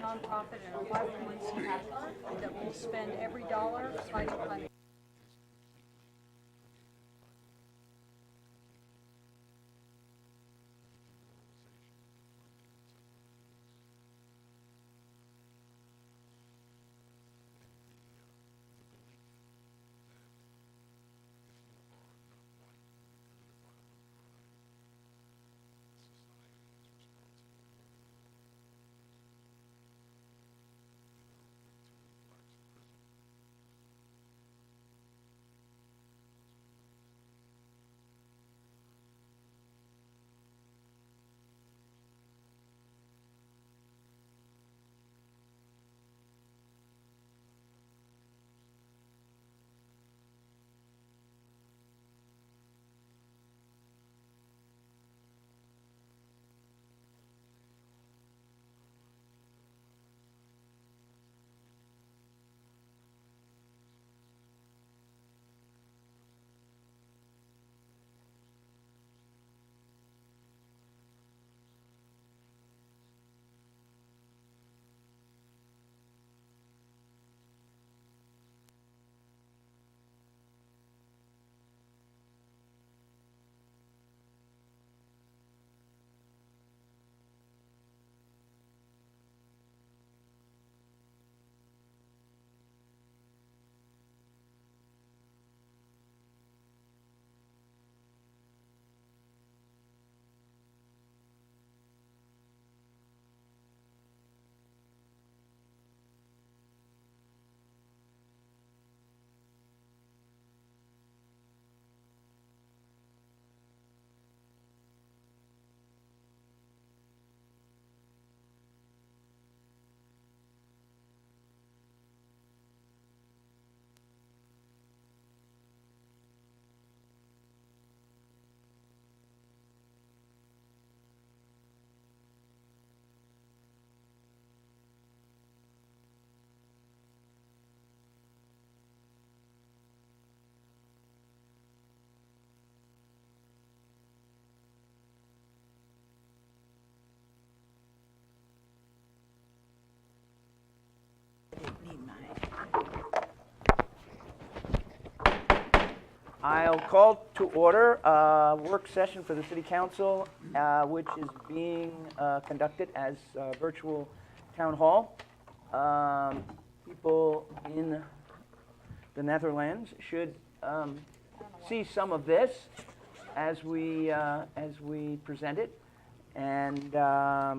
nonprofit and a 501c3 that will spend every dollar fighting climate. I'll call to order a work session for the City Council, which is being conducted as a virtual town hall. People in the Netherlands should see some of this as we present it, and I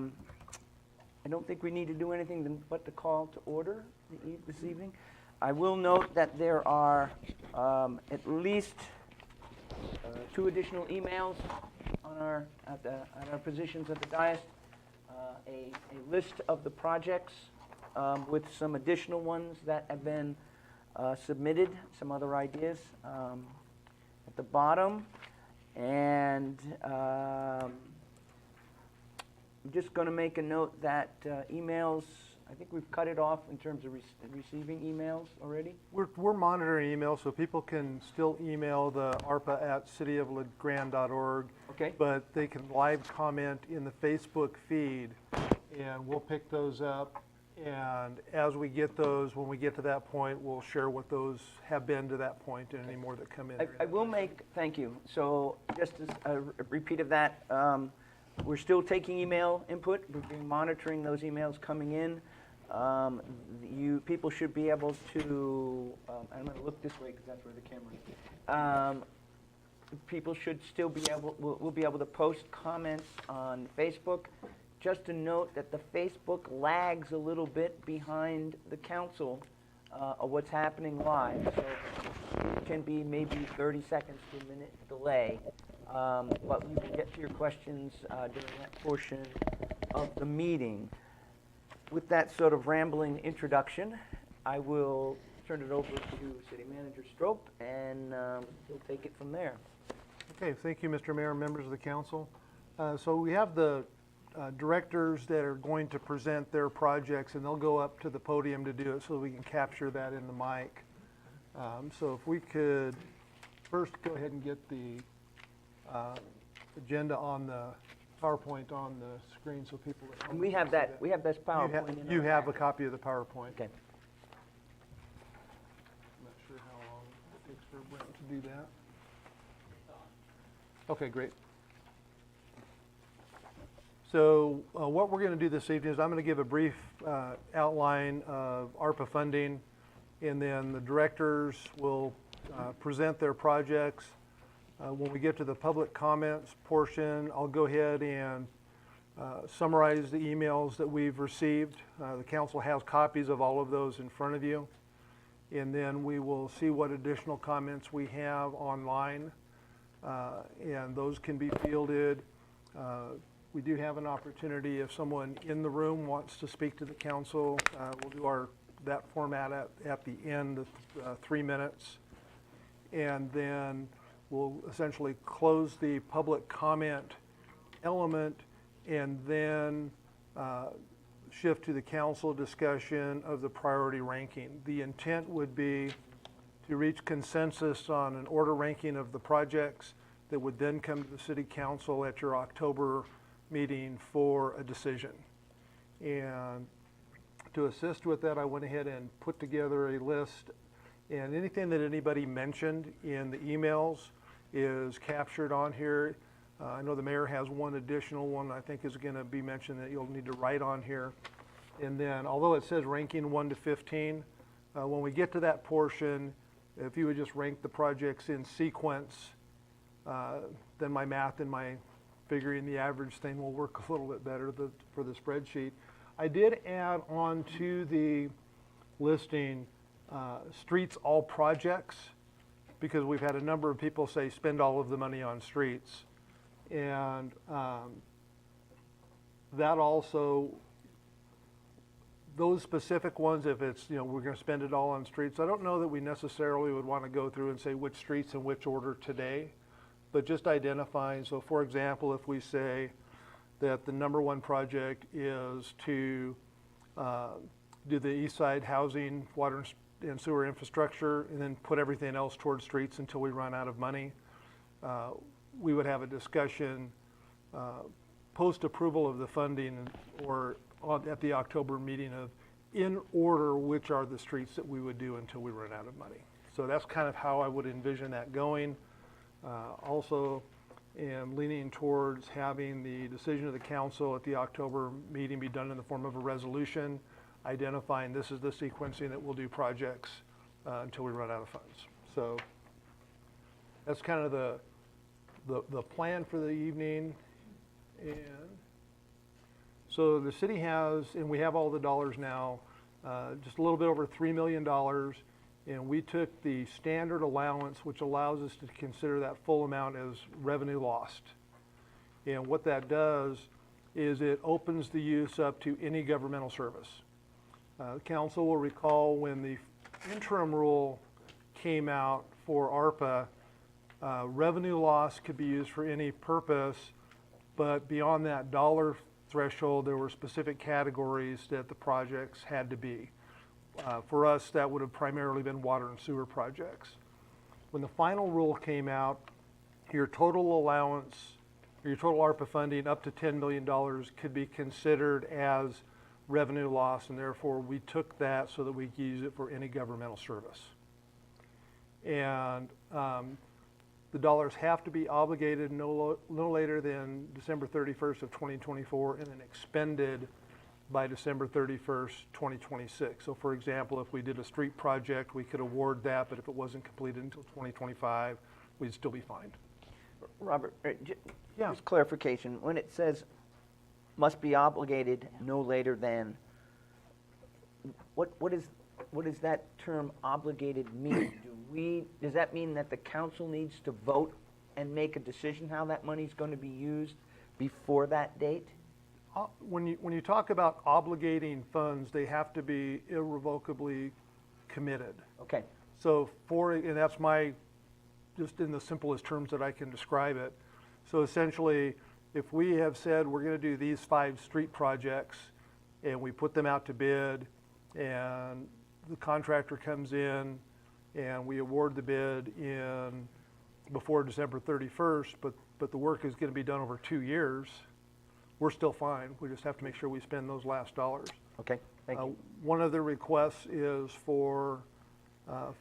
don't think we need to do anything but to call to order this evening. I will note that there are at least 2 additional emails on at our positions at the dais. A list of the projects with some additional ones that have been submitted, some other ideas at the bottom, and I'm just going to make a note that emails. I think we've cut it off in terms of receiving emails already. We're monitoring emails, so people can still email the ARPA at cityoflegrand.org. Okay. But they can live comment in the Facebook feed, and we'll pick those up. And as we get those, when we get to that point, we'll share what those have been to that point and any more that come in. I will make, thank you. So just as a repeat of that, we're still taking email input. We've been monitoring those emails coming in. People should be able to, I'm going to look this way because that's where the camera is. People should still be able, we'll be able to post comments on Facebook. Just to note that the Facebook lags a little bit behind the council of what's happening live. So it can be maybe 30 seconds to a minute delay. But you can get to your questions during that portion of the meeting. With that sort of rambling introduction, I will turn it over to City Manager Strope, and he'll take it from there. Okay, thank you, Mr. Mayor, members of the council. So we have the directors that are going to present their projects, and they'll go up to the podium to do it so we can capture that in the mic. So if we could first go ahead and get the agenda on the PowerPoint on the screen so people at home And we can have see that, we have this PowerPoint in You our have a packet. copy of the PowerPoint. Okay. I'm not sure how long it takes for Brent to do that. Okay, great. So what we're going to do this evening is I'm going to give a brief outline of ARPA funding, and then the directors will present their projects. When we get to the public comments portion, I'll go ahead and summarize the emails that we've received. The council has copies of all of those in front of you. And then we will see what additional comments we have online, and those can be fielded. We do have an opportunity if someone in the room wants to speak to the council. We'll do that format at the end of 3 minutes. And then we'll essentially close the public comment element and then shift to the council discussion of the priority ranking. The intent would be to reach consensus on an order ranking of the projects that would then come to the city council at your October meeting for a decision. And to assist with that, I went ahead and put together a list, and anything that anybody mentioned in the emails is captured on here. I know the mayor has one additional one I think is going to be mentioned that you'll need to write on here. And then, although it says ranking 1 to 15, when we get to that portion, if you would just rank the projects in sequence, then my math and my figuring the average thing will work a little bit better for the spreadsheet. I did add on to the listing streets all projects, because we've had a number of people say spend all of the money on streets. And that also, those specific ones, if it's, we're going to spend it all on streets, I don't know that we necessarily would want to go through and say which streets in which order today, but just identifying. So for example, if we say that the number one project is to do the east side housing, water and sewer infrastructure, and then put everything else towards streets until we run out of money, we would have a discussion post-approval of the funding or at the October meeting of in order which are the streets that we would do until we run out of money. So that's kind of how I would envision that going. Also am leaning towards having the decision of the council at the October meeting be done in the form of a resolution, identifying this is the sequencing that we'll do projects until we run out of funds. So that's kind of the plan for the evening. And so the city has, and we have all the dollars now, just a little bit over $3 million. And we took the standard allowance, which allows us to consider that full amount as revenue lost. And what that does is it opens the use up to any governmental service. The council will recall when the interim rule came out for ARPA, revenue loss could be used for any purpose, but beyond that dollar threshold, there were specific categories that the projects had to be. For us, that would have primarily been water and sewer projects. When the final rule came out, your total allowance, your total ARPA funding up to $10 million could be considered as revenue loss, and therefore we took that so that we could use it for any governmental service. And the dollars have to be obligated no later than December 31st of 2024 and then expended by December 31st, 2026. So for example, if we did a street project, we could award that, but if it wasn't completed until 2025, we'd still be fined. Robert, Yeah. just clarification. When it says must be obligated no later than, what does that term obligated mean? Does that mean that the council needs to vote and make a decision how that money's going to be used before that date? When you talk about obligating funds, they have to be irrevocably committed. Okay. So and that's just in the simplest terms that I can describe it. So essentially, if we have said we're going to do these 5 street projects and we put them out to bid and the contractor comes in and we award the bid before December 31st, but the work is going to be done over 2 years, we're still fine. We just have to make sure we spend those last dollars. Okay, thank you. One of the requests is for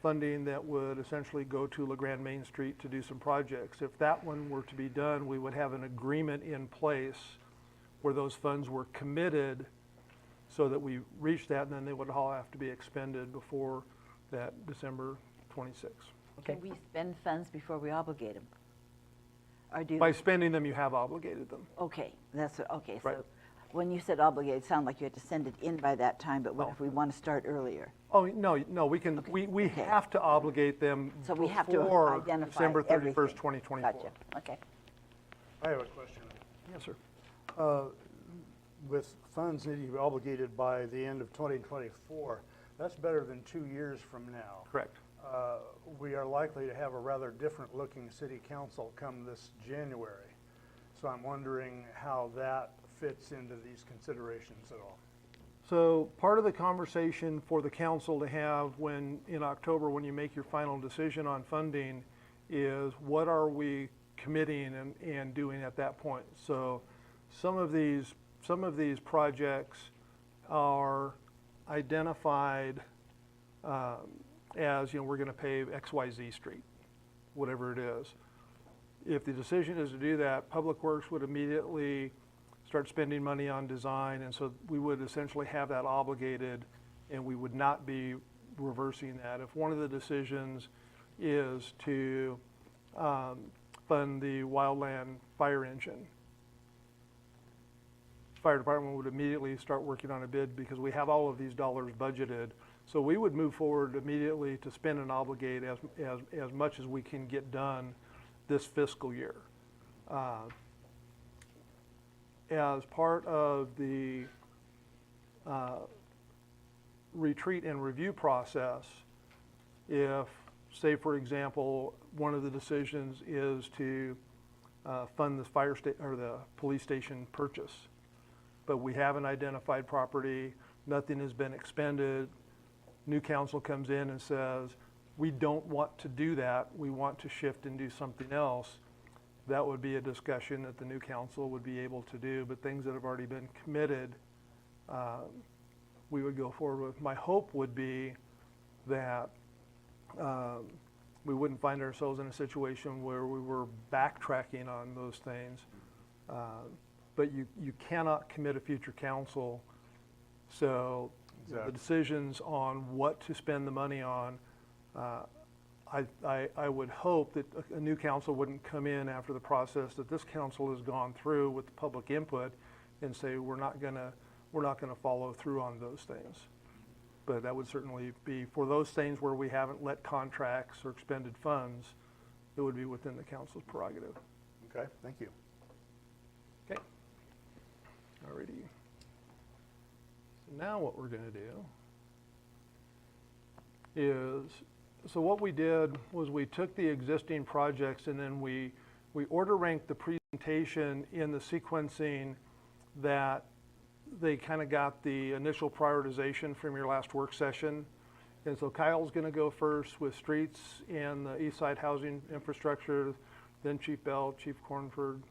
funding that would essentially go to LeGrand Main Street to do some projects. If that one were to be done, we would have an agreement in place where those funds were committed so that we reach that, and then they would all have to be expended before that December 26th. Okay. Can we spend funds before we obligate them? Or do, By spending them, you have obligated them. okay, okay, Right. so when you said obligated, it sounded like you had to send it in by that time, but what if we want to start earlier? Oh, no, we can, we okay. have to obligate them So we have to before identify December 31st, everything. 2024. Gotcha, okay. I have a question. Yes, sir. With funds that you've obligated by the end of 2024, that's better than 2 years from now. Correct. We are likely to have a rather different looking city council come this January. So I'm wondering how that fits into these considerations at all. So part of the conversation for the council to have when, in October, when you make your final decision on funding, is what are we committing and doing at that point? So some of these projects are identified as, we're gonna pave XYZ street, whatever it is. If the decision is to do that, Public Works would immediately start spending money on design, and so we would essentially have that obligated, and we would not be reversing that. If one of the decisions is to fund the wildland fire engine, fire department would immediately start working on a bid because we have all of these dollars budgeted. So we would move forward immediately to spend and obligate as much as we can get done this fiscal year. As part of the retreat and review process, if, say for example, one of the decisions is to fund the or the police station purchase, but we haven't identified property, nothing has been expended, new council comes in and says, we don't want to do that, we want to shift and do something else, that would be a discussion that the new council would be able to do. But things that have already been committed, we would go forward with. My hope would be that we wouldn't find ourselves in a situation where we were backtracking on those things. But you cannot commit a future council. So Exactly. the decisions on what to spend the money on, I would hope that a new council wouldn't come in after the process that this council has gone through with the public input and say we're not gonna follow through on those things. But that would certainly be for those things where we haven't let contracts or expended funds, it would be within the council's prerogative. Okay, thank you. Okay. Alrighty. So now what we're gonna do is, so what we did was we took the existing projects and then we order ranked the presentation in the sequencing that they kind of got the initial prioritization from your last work session. And so Kyle's gonna go first with streets and the east side housing infrastructure, then Chief Bell, Chief Cornford,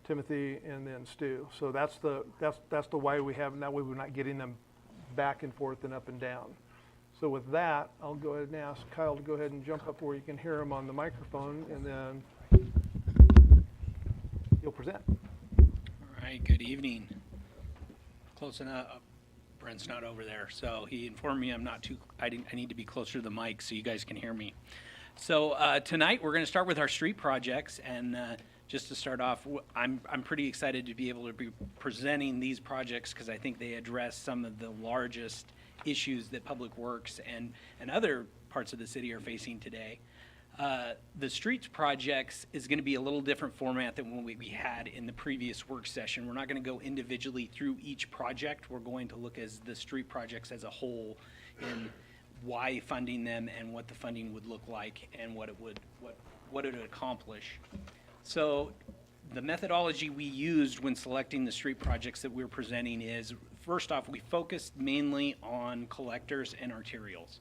Timothy, and then Stu. So that's the why we have, that way we're not getting them back and forth and up and down. So with that, I'll go ahead and ask Kyle to go ahead and jump up where you can hear him on the microphone, and then he'll present. All right, good evening. Close enough. Brent's not over there, so he informed me I need to be closer to the mic so you guys can hear me. So tonight we're going to start with our street projects, and just to start off, I'm pretty excited to be able to be presenting these projects because I think they address some of the largest issues that Public Works and other parts of the city are facing today. The streets projects is going to be a little different format than what we had in the previous work session. We're not going to go individually through each project. We're going to look as the street projects as a whole and why funding them and what the funding would look like and what it would accomplish. So the methodology we used when selecting the street projects that we're presenting is, first off, we focused mainly on collectors and arterials.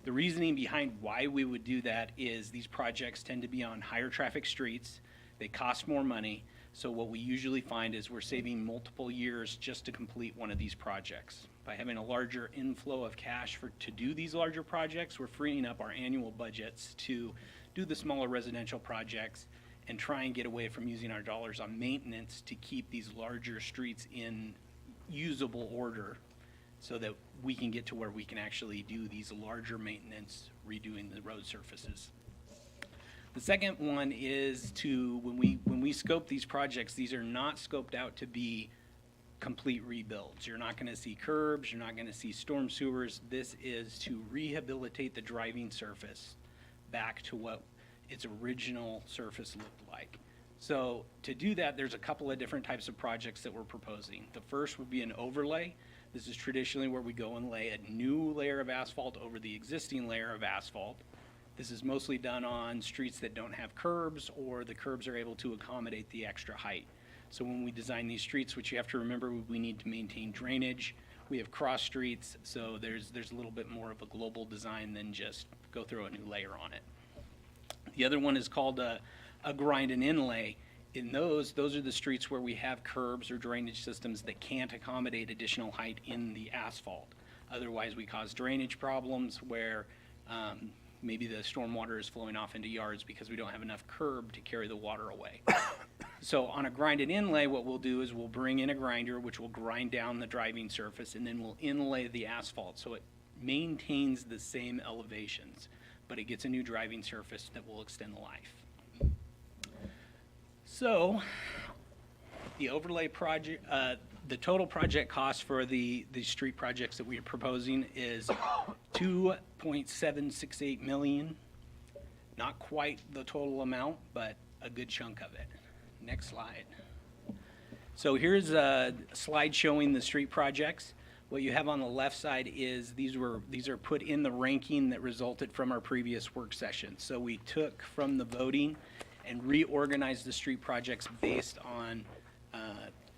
The reasoning behind why we would do that is these projects tend to be on higher traffic streets, they cost more money, So what we usually find is we're saving multiple years just to complete one of these projects. By having a larger inflow of cash to do these larger projects, we're freeing up our annual budgets to do the smaller residential projects and try and get away from using our dollars on maintenance to keep these larger streets in usable order so that we can get to where we can actually do these larger maintenance, redoing the road surfaces. The second one is when we scope these projects, these are not scoped out to be complete rebuilds. You're not gonna see curbs, you're not gonna see storm sewers. This is to rehabilitate the driving surface back to what its original surface looked like. So to do that, there's a couple of different types of projects that we're proposing. The first would be an overlay. This is traditionally where we go and lay a new layer of asphalt over the existing layer of asphalt. This is mostly done on streets that don't have curbs or the curbs are able to accommodate the extra height. So when we design these streets, which you have to remember, we need to maintain drainage. We have cross streets, so there's a little bit more of a global design than just go throw a new layer on it. The other one is called a grind and inlay. In those are the streets where we have curbs or drainage systems that can't accommodate additional height in the asphalt. Otherwise, we cause drainage problems where maybe the storm water is flowing off into yards because we don't have enough curb to carry the water away. So on a grind and inlay, what we'll do is we'll bring in a grinder, which will grind down the driving surface, and then we'll inlay the asphalt so it maintains the same elevations, but it gets a new driving surface that will extend the life. So the overlay project, the total project cost for the street projects that we are proposing is $2.768 million. Not quite the total amount, but a good chunk of it. Next slide. So here's a slide showing the street projects. What you have on the left side is these are put in the ranking that resulted from our previous work session. So we took from the voting and reorganized the street projects based on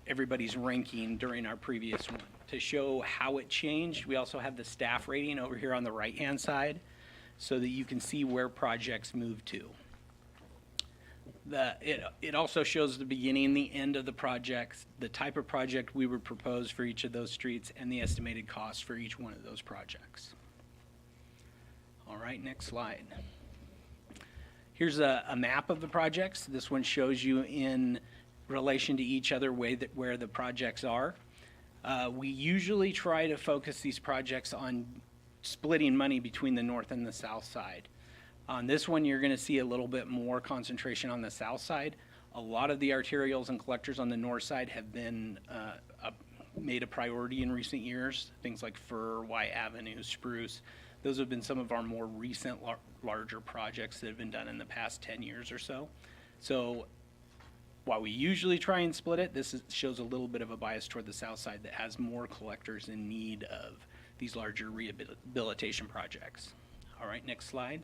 everybody's ranking during our previous one. To show how it changed, we also have the staff rating over here on the right-hand side so that you can see where projects move to. It also shows the beginning and the end of the projects, the type of project we would propose for each of those streets, and the estimated cost for each one of those projects. All right, next slide. Here's a map of the projects. This one shows you in relation to each other where the projects are. We usually try to focus these projects on splitting money between the north and the south side. On this one, you're going to see a little bit more concentration on the south side. A lot of the arterials and collectors on the north side have been made a priority in recent years. Things like Fir, White Avenue, Spruce. Those have been some of our more recent larger projects that have been done in the past 10 years or so. So while we usually try and split it, shows a little bit of a bias toward the south side that has more collectors in need of these larger rehabilitation projects. All right, next slide.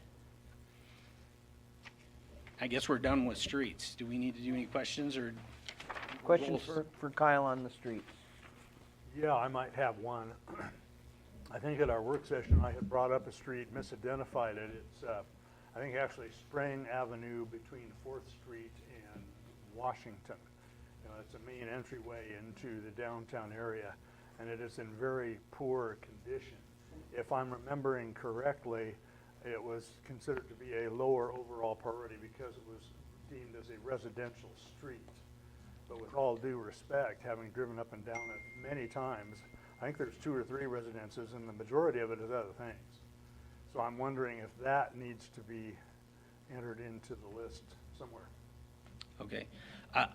I guess we're done with streets. Do we need to do any questions or? Questions for Kyle on the streets? Yeah, I might have one. I think at our work session, I had brought up a street, misidentified it. It's, I think actually Sprain Avenue between 4th Street and Washington. You know, it's a main entryway into the downtown area, and it is in very poor condition. If I'm remembering correctly, it was considered to be a lower overall priority because it was deemed as a residential street. But with all due respect, having driven up and down it many times, I think there's 2 or 3 residences, and the majority of it is other things. So I'm wondering if that needs to be entered into the list somewhere. Okay.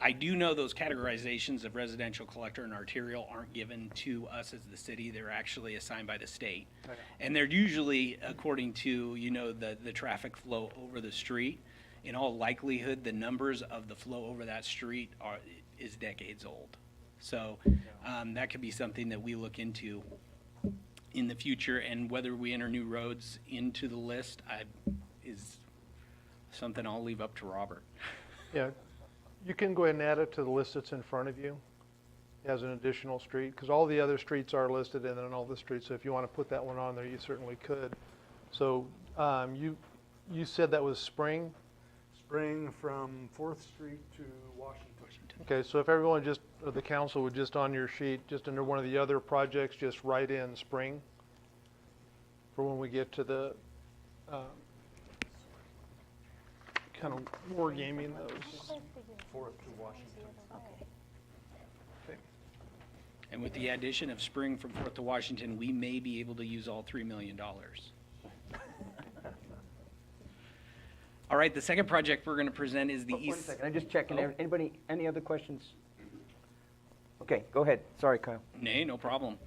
I do know those categorizations of residential, collector, and arterial aren't given to us as the city. They're actually assigned by the state. Okay. And they're usually according to, you know, the traffic flow over the street. In all likelihood, the numbers of the flow over that street is decades old. So that could be something that we look into in the future, and whether we enter new roads into the list is something I'll leave up to Robert. Yeah, you can go ahead and add it to the list that's in front of you as an additional street, because all the other streets are listed and then all the streets, so if you want to put that one on there, you certainly could. So you said that was Spring? Spring from 4th Street to Washington. Okay, so if everyone just, or the council would just on your sheet, just under one of the other projects, just write in spring for when we get to the kind of war gaming those. Okay. And with the addition of spring from 4th to Washington, we may be able to use all $3 million. All right, the second project we're going to present is the One east. second, I'm just checking. Oh. Anybody, any other questions? Okay, go ahead. Sorry, Kyle. Nay, no problem.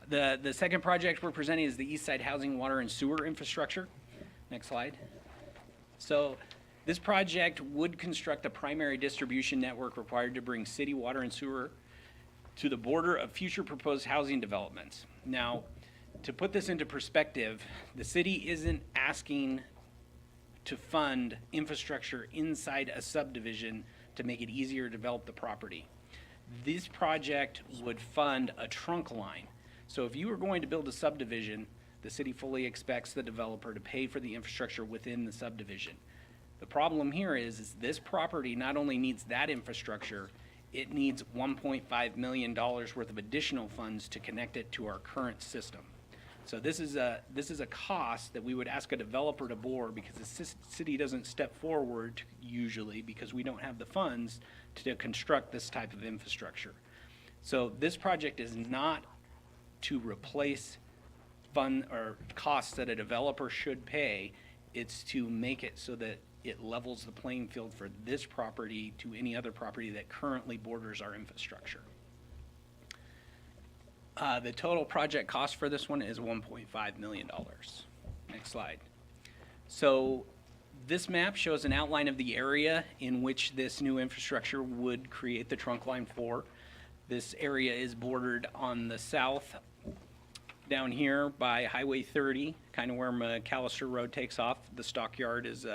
The second project we're presenting is the East Side Housing, Water, and Sewer Infrastructure. Next slide. So this project would construct a primary distribution network required to bring city water and sewer to the border of future proposed housing developments. Now, to put this into perspective, the city isn't asking to fund infrastructure inside a subdivision to make it easier to develop the property. This project would fund a trunk line. So if you were going to build a subdivision, the city fully expects the developer to pay for the infrastructure within the subdivision. The problem here is this property not only needs that infrastructure, it needs $1.5 million worth of additional funds to connect it to our current system. So this is a cost that we would ask a developer to bore because the city doesn't step forward usually because we don't have the funds to construct this type of infrastructure. So this project is not to replace fund or costs that a developer should pay. It's to make it so that it levels the playing field for this property to any other property that currently borders our infrastructure. The total project cost for this one is $1.5 million. Next slide. So this map shows an outline of the area in which this new infrastructure would create the trunk line for. This area is bordered on the south down here by Highway 30, kind of where McAllister Road takes off. The stockyard is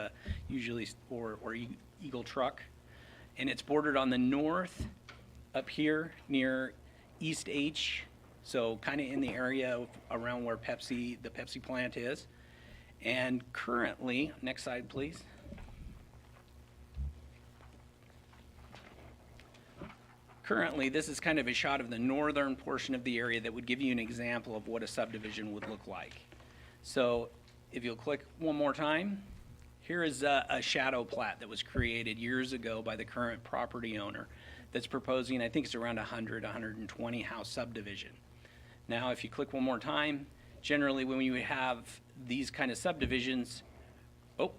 usually, or Eagle Truck. And it's bordered on the north up here near East H, so kind of in the area around where the Pepsi plant is. And currently, next slide please. Currently, this is kind of a shot of the northern portion of the area that would give you an example of what a subdivision would look like. So if you'll click one more time, here is a shadow plat that was created years ago by the current property owner that's proposing, I think it's around 120 house subdivision. Now, if you click one more time, generally when you have these kind of subdivisions, oh,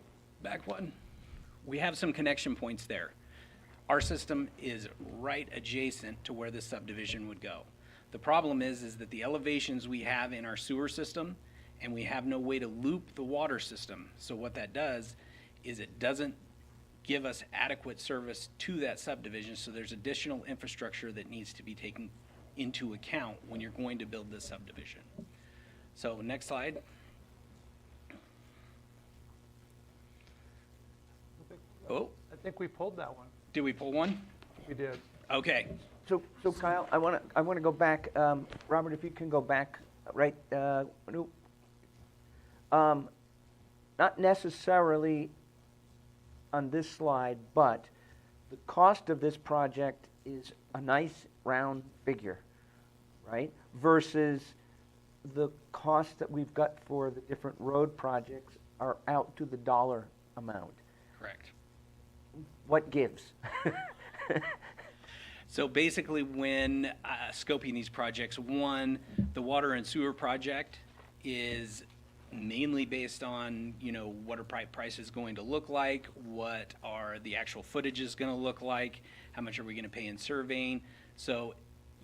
back one, we have some connection points there. Our system is right adjacent to where this subdivision would go. The problem is that the elevations we have in our sewer system, and we have no way to loop the water system. So what that does is it doesn't give us adequate service to that subdivision, so there's additional infrastructure that needs to be taken into account when you're going to build this subdivision. So next slide. Oh, I think we pulled that one. did we pull one? We did. Okay. So Kyle, I want to go back. Robert, if you can go back, right? Not necessarily on this slide, but the cost of this project is a nice round figure, right? Versus the cost that we've got for the different road projects are out to the dollar amount. Correct. What gives? So basically, when scoping these projects, one, the water and sewer project is mainly based on, what are price is going to look like, what are the actual footages going to look like, how much are we going to pay in surveying. So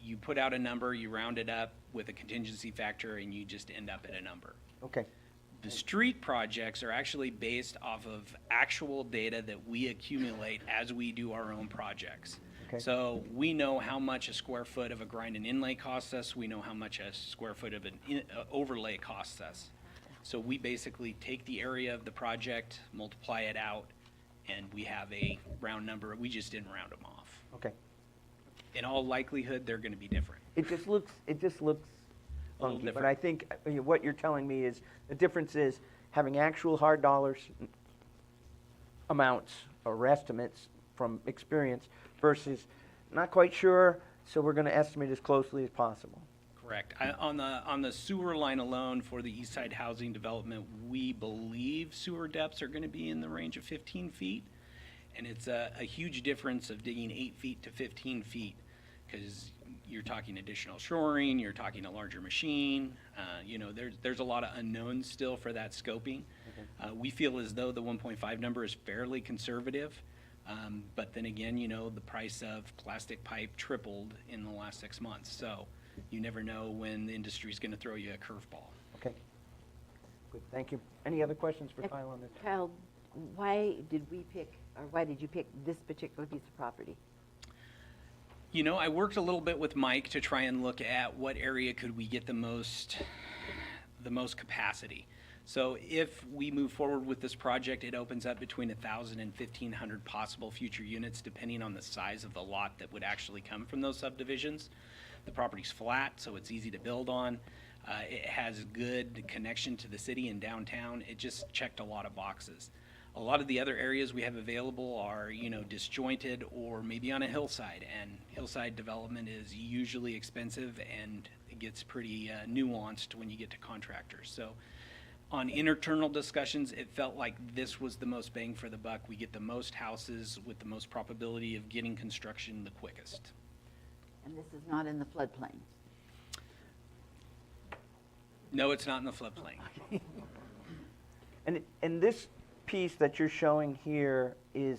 you put out a number, you round it up with a contingency factor, and you just end up at a number. Okay. The street projects are actually based off of actual data that we accumulate as we do our own projects. Okay. So we know how much a square foot of a grind and inlay costs us. We know how much a square foot of an overlay costs us. So we basically take the area of the project, multiply it out, and we have a round number. We just didn't round them off. Okay. In all likelihood, they're going to be different. It just looks A little funky, but different. I think what you're telling me is the difference is having actual hard dollars amounts or estimates from experience versus not quite sure, so we're gonna estimate as closely as possible. Correct. On the sewer line alone for the East Side Housing Development, we believe sewer depths are gonna be in the range of 15 feet. And it's a huge difference of digging 8 feet to 15 feet, because you're talking additional shoring, you're talking a larger machine. You know, there's a lot of unknowns still for that scoping. We feel as though the 1.5 number is fairly conservative. But then again, you know, the price of plastic pipe tripled in the last 6 months. So you never know when the industry's gonna throw you a curveball. Okay. Good, thank you. Any other questions for Kyle on this? Kyle, why did we pick, or why did you pick this particular piece of property? You know, I worked a little bit with Mike to try and look at what area could we get the most capacity. So if we move forward with this project, it opens up between 1,000 and 1,500 possible future units, depending on the size of the lot that would actually come from those subdivisions. The property's flat, so it's easy to build on. It has good connection to the city and downtown. It just checked a lot of boxes. A lot of the other areas we have available are, you know, disjointed or maybe on a hillside, and hillside development is usually expensive and it gets pretty nuanced when you get to contractors. So on internal discussions, it felt like this was the most bang for the buck. We get the most houses with the most probability of getting construction the quickest. And this is not in the floodplain. No, it's not in the floodplain. And this piece that you're showing here is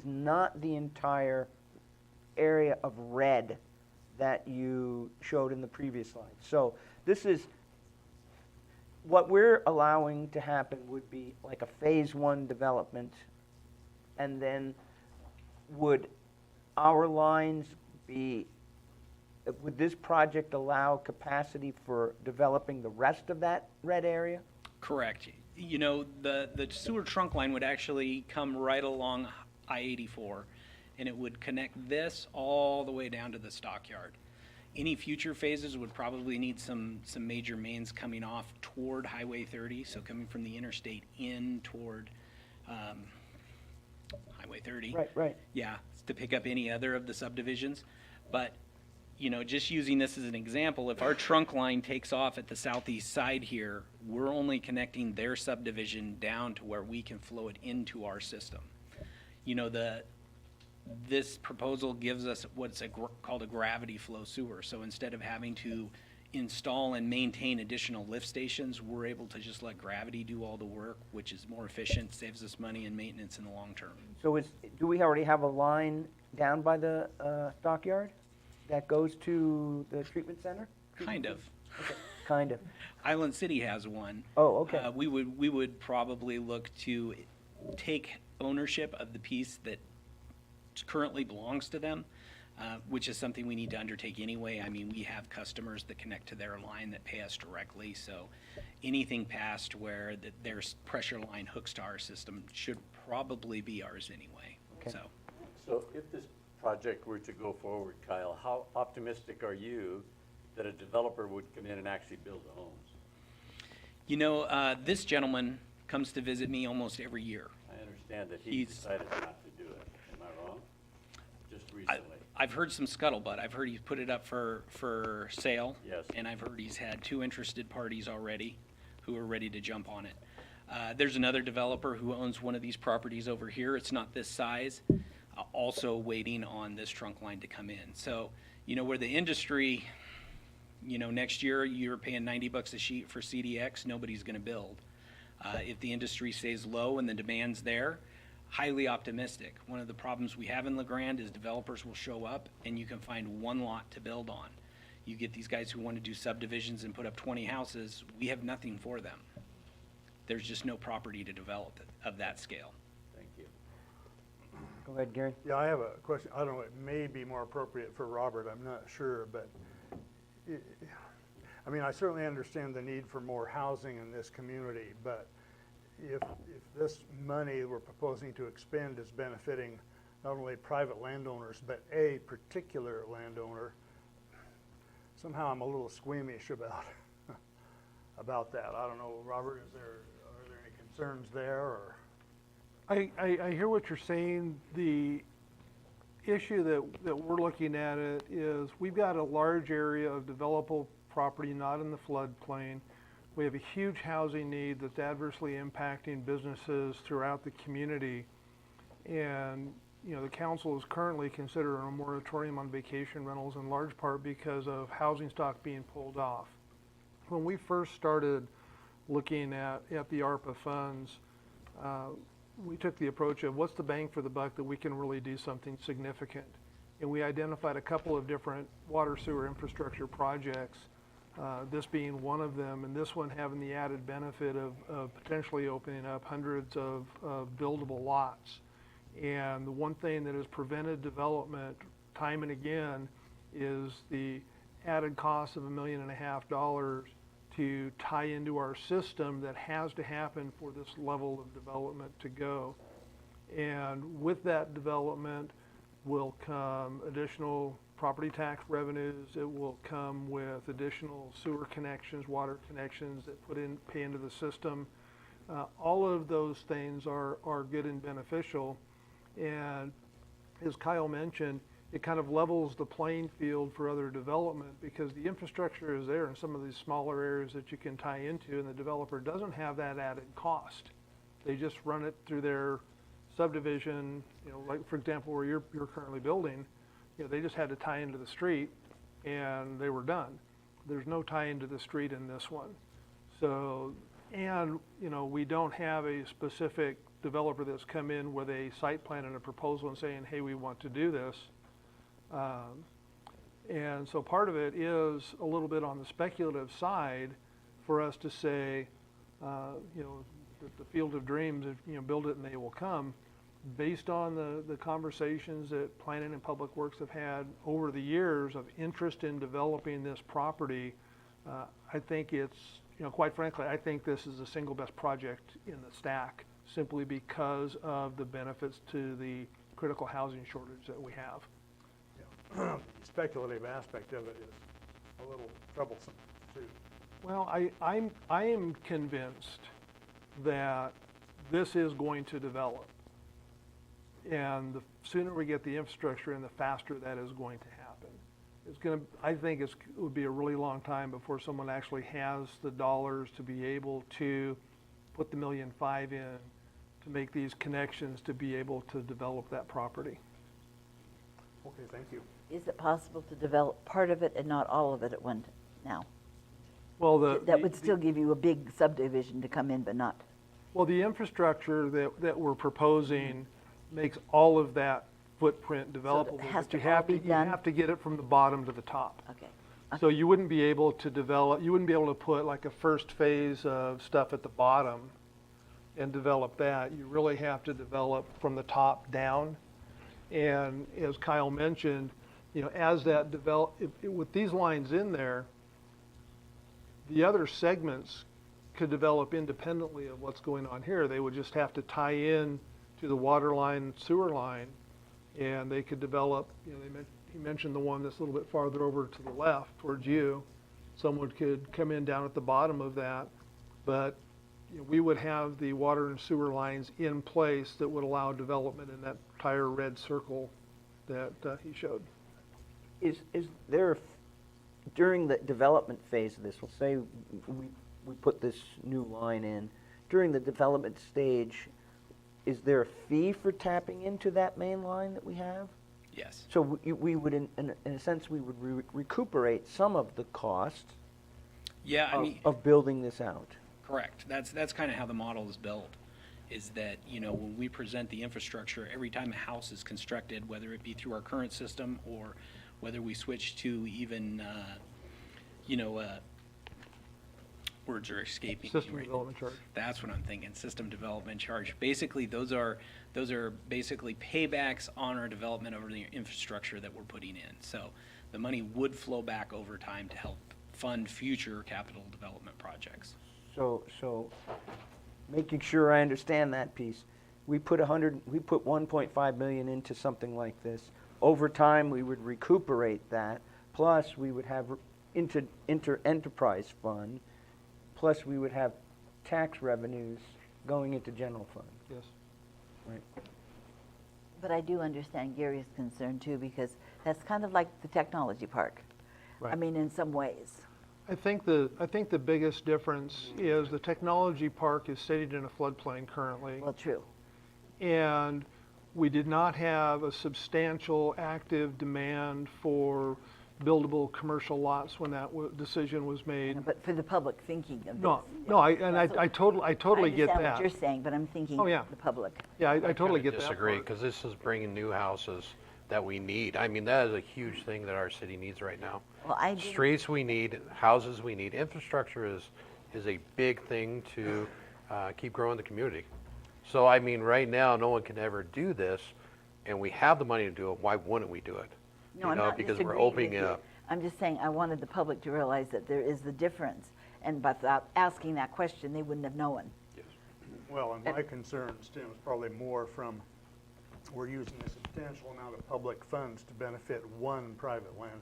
not the entire area of red that you showed in the previous slide. So this is, what we're allowing to happen would be like a phase one development, and then would our lines be, would this project allow capacity for developing the rest of that red area? Correct. You know, the sewer trunk line would actually come right along I-84, and it would connect this all the way down to the stockyard. Any future phases would probably need some major mains coming off toward Highway 30, so coming from the interstate in toward Highway 30. Right. Yeah, to pick up any other of the subdivisions. But, you know, just using this as an example, if our trunk line takes off at the southeast side here, we're only connecting their subdivision down to where we can flow it into our system. You know, this proposal gives us what's called a gravity flow sewer. So instead of having to install and maintain additional lift stations, we're able to just let gravity do all the work, which is more efficient, saves us money and maintenance in the long term. So do we already have a line down by the stockyard that goes to the treatment center? Kind of. Okay, kind of. Island City has one. Oh, okay. We would probably look to take ownership of the piece that currently belongs to them, which is something we need to undertake anyway. I mean, we have customers that connect to their line that pay us directly, so anything past where their pressure line hooks to our system should probably be ours anyway. Okay. So if this project were to go forward, Kyle, how optimistic are you that a developer would come in and actually build the homes? You know, this gentleman comes to visit me almost every year. I understand that he decided not to do it. Am I wrong? Just recently. I've heard some scuttlebutt. I've heard he's put it up for sale. Yes. And I've heard he's had 2 interested parties already who are ready to jump on it. There's another developer who owns one of these properties over here. It's not this size, also waiting on this trunk line to come in. So, you know, where the industry, you know, next year you're paying $90 a sheet for CDX, nobody's going to build. If the industry stays low and the demand's there, highly optimistic. One of the problems we have in LeGrand is developers will show up and you can find one lot to build on. You get these guys who want to do subdivisions and put up 20 houses, we have nothing for them. There's just no property to develop of that scale. Thank you. Go ahead, Gary. Yeah, I have a question. I don't know, it may be more appropriate for Robert, I'm not sure, but I mean, I certainly understand the need for more housing in this community, but if this money we're proposing to expend is benefiting not only private landowners, but a particular landowner, somehow I'm a little squeamish about about that. I don't know, Robert, are there any concerns there, or? I hear what you're saying. issue that we're looking at it is we've got a large area of developable property not in the floodplain. We have a huge housing need that's adversely impacting businesses throughout the community. And, you know, the council is currently considering a moratorium on vacation rentals in large part because of housing stock being pulled off. When we first started looking at the ARPA funds, we took the approach of what's the bang for the buck that we can really do something significant. And we identified a couple of different water sewer infrastructure projects, this being one of them, and this one having the added benefit of potentially opening up hundreds of buildable lots. And the one thing that has prevented development time and again is the added cost of $1.5 million to tie into our system that has to happen for this level of development to go. And with that development will come additional property tax revenues. It will come with additional sewer connections, water connections that pay into the system. All of those things are good and beneficial. And as Kyle mentioned, it kind of levels the playing field for other development because the infrastructure is there in some of these smaller areas that you can tie into, and the developer doesn't have that added cost. They just run it through their subdivision, you know, like for example where you're currently building, you know, they just had to tie into the street and they were done. There's no tie into the street in this one. So, and you know, we don't have a specific developer that's come in with a site plan and a proposal and saying, hey, we want to do this. And so part of it is a little bit on the speculative side for us to say, you know, the field of dreams, if, you know, build it and they will come, based on the conversations that Planning and Public Works have had over the years of interest in developing this property. I think it's, you know, quite frankly, I think this is the single best project in the stack simply because of the benefits to the critical housing shortage that we have. The speculative aspect of it is a little troublesome too. Well, I am convinced that this is going to develop. And the sooner we get the infrastructure in, the faster that is going to happen. It's going to, I think it would be a really long time before someone actually has the dollars to be able to put the $1.5 million in to make these connections to be able to develop that property. Okay, thank you. Is it possible to develop part of it and not all of it at one now? Well, That would still give you a big subdivision to come in, but not. well, the infrastructure that we're proposing makes all of that footprint developable. has But you to all have be to, you done? have to get it from the bottom to the top. Okay. So you wouldn't be able to develop, you wouldn't be able to put like a first phase of stuff at the bottom and develop that. You really have to develop from the top down. And as Kyle mentioned, you know, as that with these lines in there, the other segments could develop independently of what's going on here. They would just have to tie in to the water line, sewer line, and they could develop, you know, he mentioned the one that's a little bit farther over to the left towards you. Someone could come in down at the bottom of that, but you know, we would have the water and sewer lines in place that would allow development in that entire red circle that he showed. Is there, during the development phase of this, we'll say we put this new line in, during the development stage, is there a fee for tapping into that main line that we have? Yes. So we would, in a sense, we would recuperate some of the cost Yeah, I mean, of building this out. correct. That's kind of how the model is built, is that, you know, when we present the infrastructure, every time a house is constructed, whether it be through our current system or whether we switch to even, you know, words are escaping me System right now. development charge. That's what I'm thinking, system development charge. Basically, those are basically paybacks on our development over the infrastructure that we're putting in. So the money would flow back over time to help fund future capital development projects. So making sure I understand that piece, we put 1.5 million into something like this. Over time, we would recuperate that, plus we would have enterprise fund, plus we would have tax revenues going into general fund. Yes. Right. But I do understand Gary's concern too, because that's kind of like the technology park. I Right. mean, in some ways. I think the biggest difference is the technology park is stated in a floodplain currently. Well, true. And we did not have a substantial active demand for buildable commercial lots when that decision was made. But for the public thinking of this. No, yeah. no, I totally get I understand what that. you're saying, but I'm thinking Oh, yeah. the public. Yeah, I totally kinda get that disagree, part. because this is bringing new houses that we need. I mean, that is a huge thing that our city needs right now. Well, I didn't- Streets we need, houses we need, infrastructure is a big thing to keep growing the community. So, I mean, right now, no one can ever do this, and we have the money to do it, why wouldn't we do it? No, You I'm know, not because we're disagreeing opening with it you. up. I'm just saying I wanted the public to realize that there is the difference. And without asking that question, they wouldn't have known. Well, and my concern stems probably more from, we're using a substantial amount of public funds to benefit one private landowner.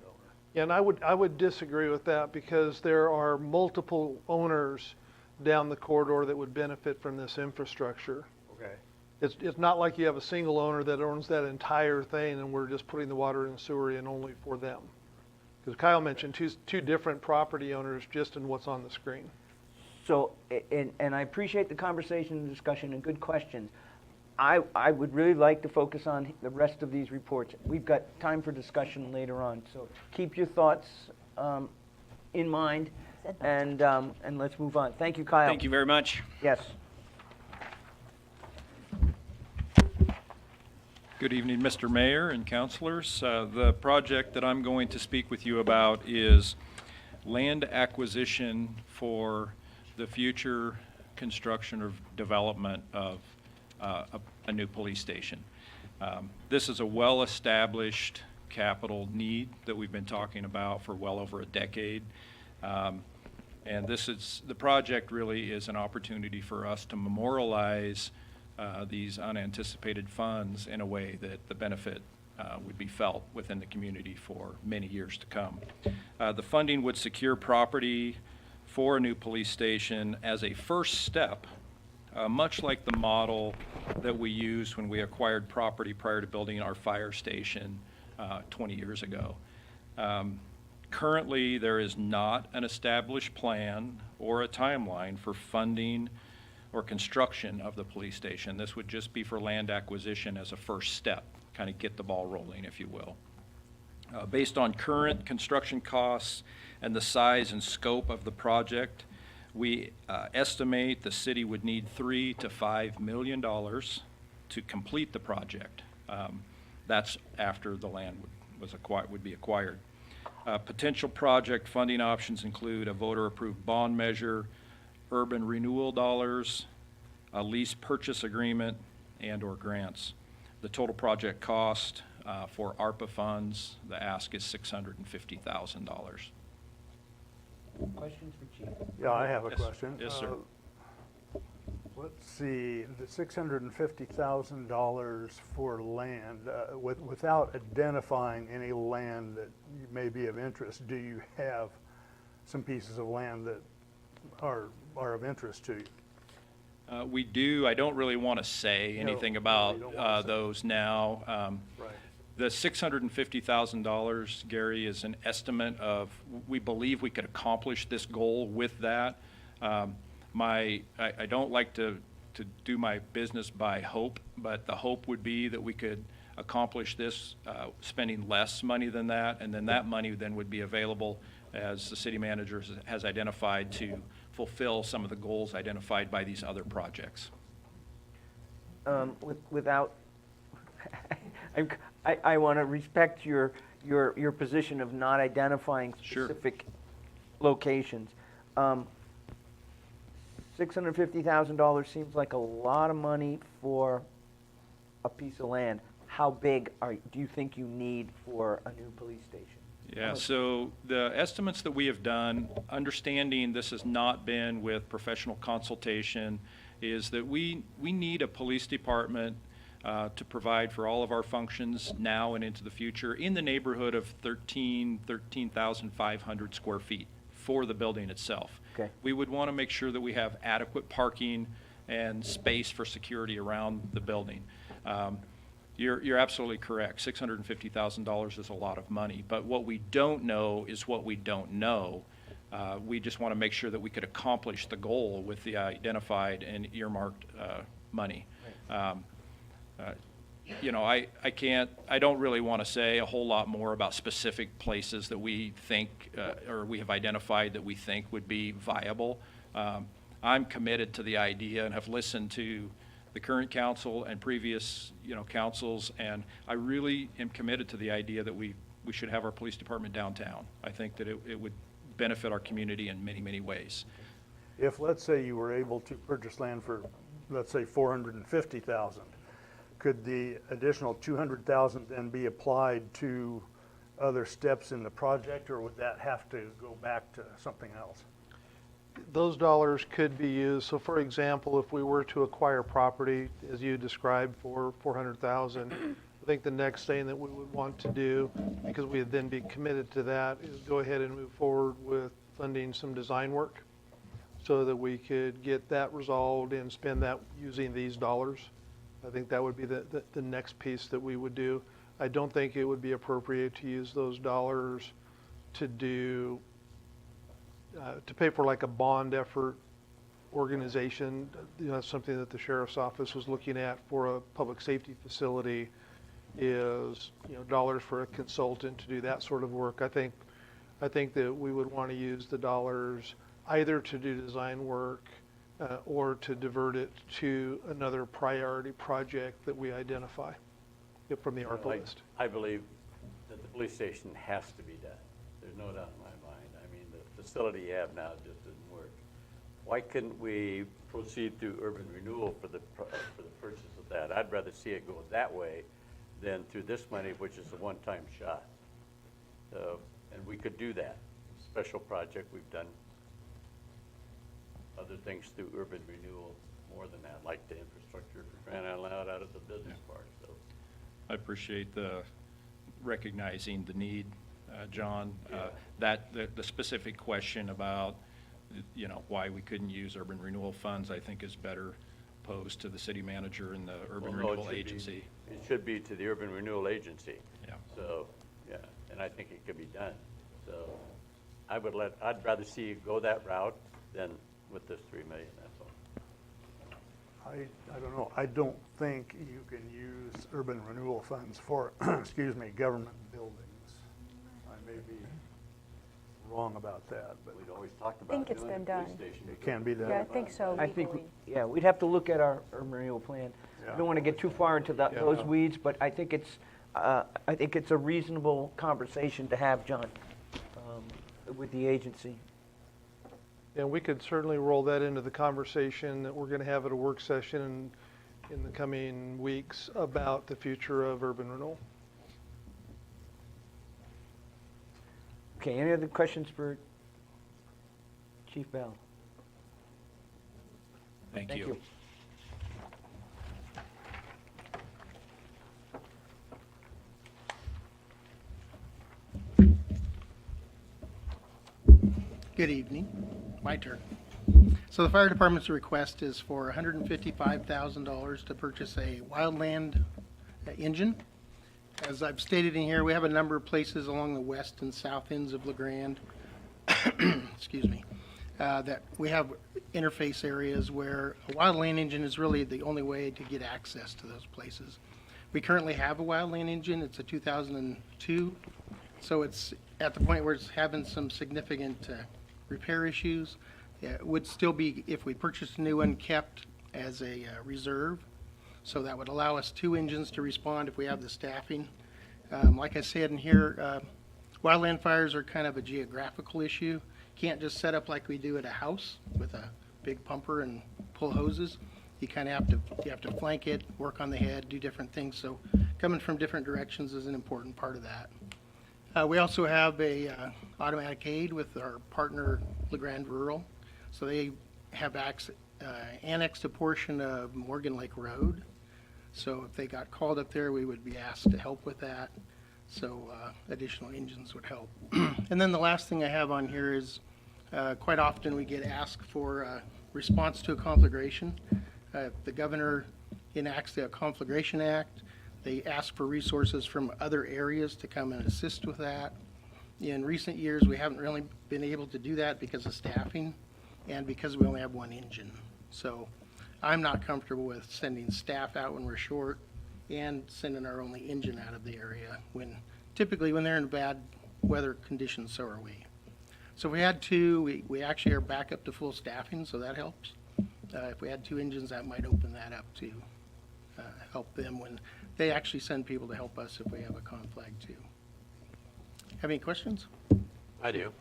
Yeah, and I would disagree with that because there are multiple owners down the corridor that would benefit from this infrastructure. Okay. It's not like you have a single owner that owns that entire thing and we're just putting the water and sewer in only for them. Because Kyle mentioned two different property owners just in what's on the screen. So, and I appreciate the conversation and discussion and good questions. I would really like to focus on the rest of these reports. We've got time for discussion later on, so keep your thoughts in mind, and let's move on. Thank you, Kyle. Thank you very much. Yes. Good evening, Mr. Mayor and councilors. The project that I'm going to speak with you about is land acquisition for the future construction or development of a new police station. This is a well-established capital need that we've been talking about for well over a decade. And the project really is an opportunity for us to memorialize these unanticipated funds in a way that the benefit would be felt within the community for many years to come. The funding would secure property for a new police station as a first step, much like the model that we used when we acquired property prior to building our fire station 20 years ago. Currently, there is not an established plan or a timeline for funding or construction of the police station. This would just be for land acquisition as a first step, kind of get the ball rolling, if you will. Based on current construction costs and the size and scope of the project, we estimate the city would need $3 to $5 million to complete the project. That's after the land would be acquired. Potential project funding options include a voter-approved bond measure, urban renewal dollars, a lease purchase agreement, and/or grants. The total project cost for ARPA funds, the ask is $650,000. Questions for Chief? Yeah, I have a Yes. question. Yes, sir. Let's see, the $650,000 for land, without identifying any land that may be of interest, do you have some pieces of land that are of interest to you? We do. I don't really want to say anything you about don't wanna say. those now. Right. The $650,000, Gary, is an estimate of, we believe we could accomplish this goal with that. I don't like to do my business by hope, but the hope would be that we could accomplish this spending less money than that, and then that money then would be available, as the city manager has identified, to fulfill some of the goals identified by these other projects. Without, I want to respect your position of not identifying Sure. specific locations. $650,000 seems like a lot of money for a piece of land. How big do you think you need for a new police station? Yeah, so the estimates that we have done, understanding this has not been with professional consultation, is that we need a police department to provide for all of our functions now and into the future in the neighborhood of 13,500 square feet for the building itself. Okay. We would want to make sure that we have adequate parking and space for security around the building. You're absolutely correct. $650,000 is a lot of money, but what we don't know is what we don't know. We just want to make sure that we could accomplish the goal with the identified and earmarked money. You know, I don't really want to say a whole lot more about specific places that we think or we have identified that we think would be viable. I'm committed to the idea and have listened to the current council and previous, councils, and I really am committed to the idea that we should have our police department downtown. I think that it would benefit our community in many, many ways. If, let's say, you were able to purchase land for, let's say, $450,000, could the additional $200,000 then be applied to other steps in the project, or would that have to go back to something else? Those dollars could be used, so for example, if we were to acquire property, as you described, for $400,000, I think the next thing that we would want to do, because we would then be committed to that, is go ahead and move forward with funding some design work so that we could get that resolved and spend that using these dollars. I think that would be the next piece that we would do. I don't think it would be appropriate to use those dollars to do to pay for like a bond effort organization. That's something that the sheriff's office was looking at for a public safety facility, is dollars for a consultant to do that sort of work. I think that we would want to use the dollars either to do design work or to divert it to another priority project that we identify from the ARPA list. I believe that the police station has to be done. There's no doubt in my mind. I mean, the facility you have now just doesn't work. Why couldn't we proceed through urban renewal for the purchase of that? I'd rather see it go that way than through this money, which is a one-time shot. And we could do that. Special project, we've done other things through urban renewal more than that, like the infrastructure for crying out loud out of the business park. So I appreciate the recognizing the need, John. Yeah. The specific question about, why we couldn't use urban renewal funds, I think is better posed to the city manager and the urban renewal agency. It should be to the urban renewal agency. Yeah. So, yeah, and I think it could be done. So I'd rather see you go that route than with this $3 million, that's all. I don't know. I don't think you can use urban renewal funds for, government buildings. I may be wrong about that, but We'd always talked think about it's doing been the police done. station. it can be done. Yeah, I think so. I think, legally. we'd have to look at our urban renewal plan. I don't want to get too far into those weeds, but I think it's a reasonable conversation to have, John, with the agency. And we could certainly roll that into the conversation that we're going to have at a work session in the coming weeks about the future of urban renewal. Okay, any other questions for Chief Bell? Thank you. Good evening. My turn. So the fire department's request is for $155,000 to purchase a wildland engine. As I've stated in here, we have a number of places along the west and south ends of LeGrand, excuse me, that we have interface areas where a wildland engine is really the only way to get access to those places. We currently have a wildland engine. It's a 2002, so it's at the point where it's having some significant repair issues. It would still be, if we purchased a new one, kept as a reserve. So that would allow us 2 engines to respond if we have the staffing. Like I said in here, wildland fires are kind of a geographical issue. Can't just set up like we do at a house with a big pumper and pull hoses. You kind of have to flank it, work on the head, do different things. So coming from different directions is an important part of that. We also have a automatic aid with our partner LeGrand Rural. So they have annexed a portion of Morgan Lake Road. So if they got called up there, we would be asked to help with that. So additional engines would help. And then the last thing I have on here is quite often we get asked for response to a conflagration. The governor enacts the Conflagration Act. They ask for resources from other areas to come and assist with that. In recent years, we haven't really been able to do that because of staffing and because we only have one engine. So I'm not comfortable with sending staff out when we're short and sending our only engine out of the area when typically when they're in bad weather conditions, so are we. So if we had two, we actually are back up to full staffing, so that helps. If we had two engines, that might open that up to help them when they actually send people to help us if we have a conflict too. Have any questions? I do.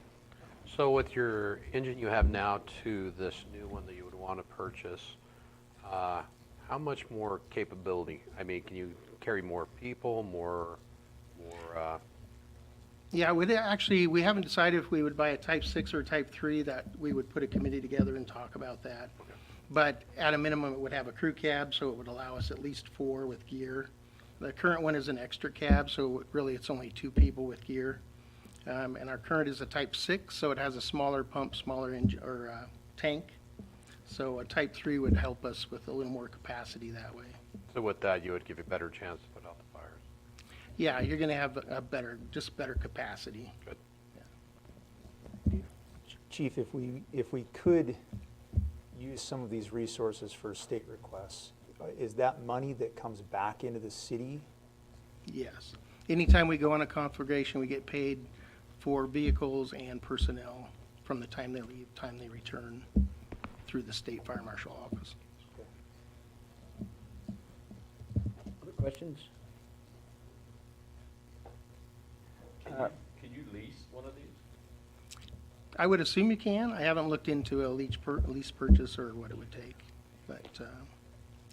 So with your engine you have now to this new one that you would want to purchase, how much more capability? I mean, can you carry more people, more? Yeah, we haven't decided if we would buy a Type 6 or a Type 3, that we would put a committee together and talk about that. Okay. But at a minimum, it would have a crew cab, so it would allow us at least 4 with gear. The current one is an extra cab, so really it's only 2 people with gear. And our current is a Type 6, so it has a smaller pump, smaller engine or tank. So a Type 3 would help us with a little more capacity that way. So with that, you would give a better chance to put out the fires. Yeah, you're going to have a better capacity. Good. Chief, if we could use some of these resources for state requests, is that money that comes back into the city? Yes. Anytime we go on a conflagration, we get paid for vehicles and personnel from the time they leave, time they return through the state fire marshal office. Other questions? Can you lease one of these? I would assume you can. I haven't looked into a lease purchase or what it would take, but,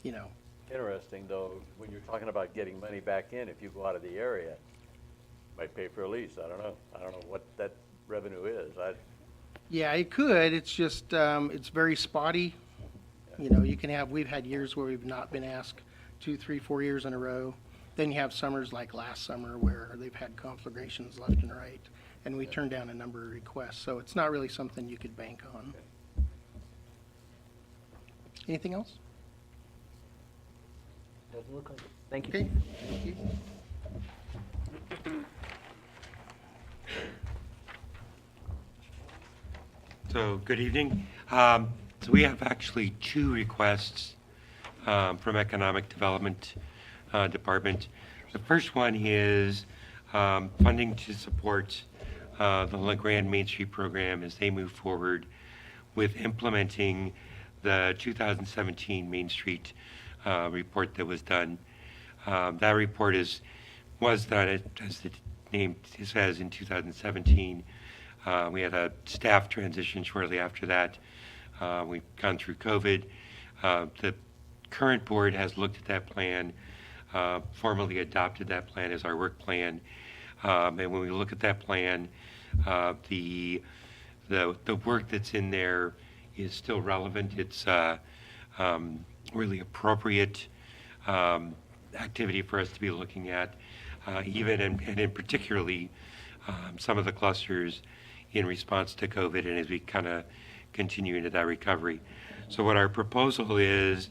you know. Interesting, though, when you're talking about getting money back in, if you go out of the area, might pay for a lease. I don't know. I don't know what that revenue is. Yeah, it could. It's just, it's very spotty. You know, we've had years where we've not been asked 2, 3, 4 years in a row. Then you have summers like last summer where they've had conflagrations left and right, and we turned down a number of requests. So it's not really something you could bank on. Anything else? Doesn't look like it. Thank you. Okay. Thank you. So, good evening. So we have actually 2 requests from Economic Development Department. The first one is funding to support the LeGrand Main Street program as they move forward with implementing the 2017 Main Street report that was done. That report was done, as the name says, in 2017. We had a staff transition shortly after that. We've gone through COVID. The current board has looked at that plan, formally adopted that plan as our work plan. And when we look at that plan, the work that's in there is still relevant. It's really appropriate activity for us to be looking at, even and in particularly some of the clusters in response to COVID and as we kind of continue into that recovery. So what our proposal is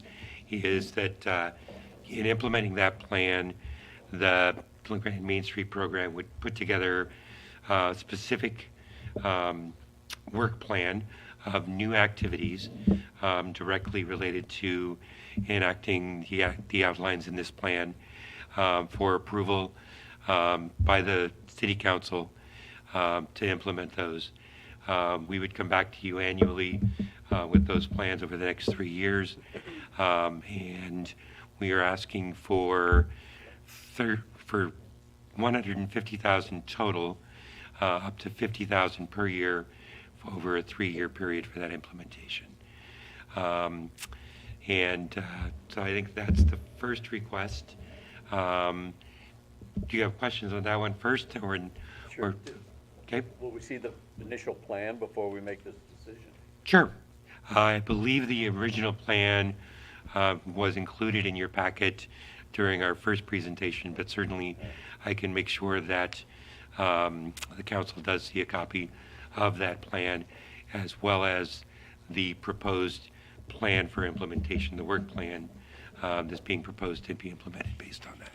that in implementing that plan, the LeGrand Main Street program would put together a specific work plan of new activities directly related to enacting the outlines in this plan for approval by the City Council to implement those. We would come back to you annually with those plans over the next 3 years. And we are asking for $150,000 total, up to $50,000 per year for over a 3-year period for that implementation. So I think that's the first request. Do you have questions on that one first, Sure. Okay. Will we see the initial plan before we make this decision? Sure. I believe the original plan was included in your packet during our first presentation, but certainly I can make sure that the council does see a copy of that plan, as well as the proposed plan for implementation, the work plan that's being proposed to be implemented based on that.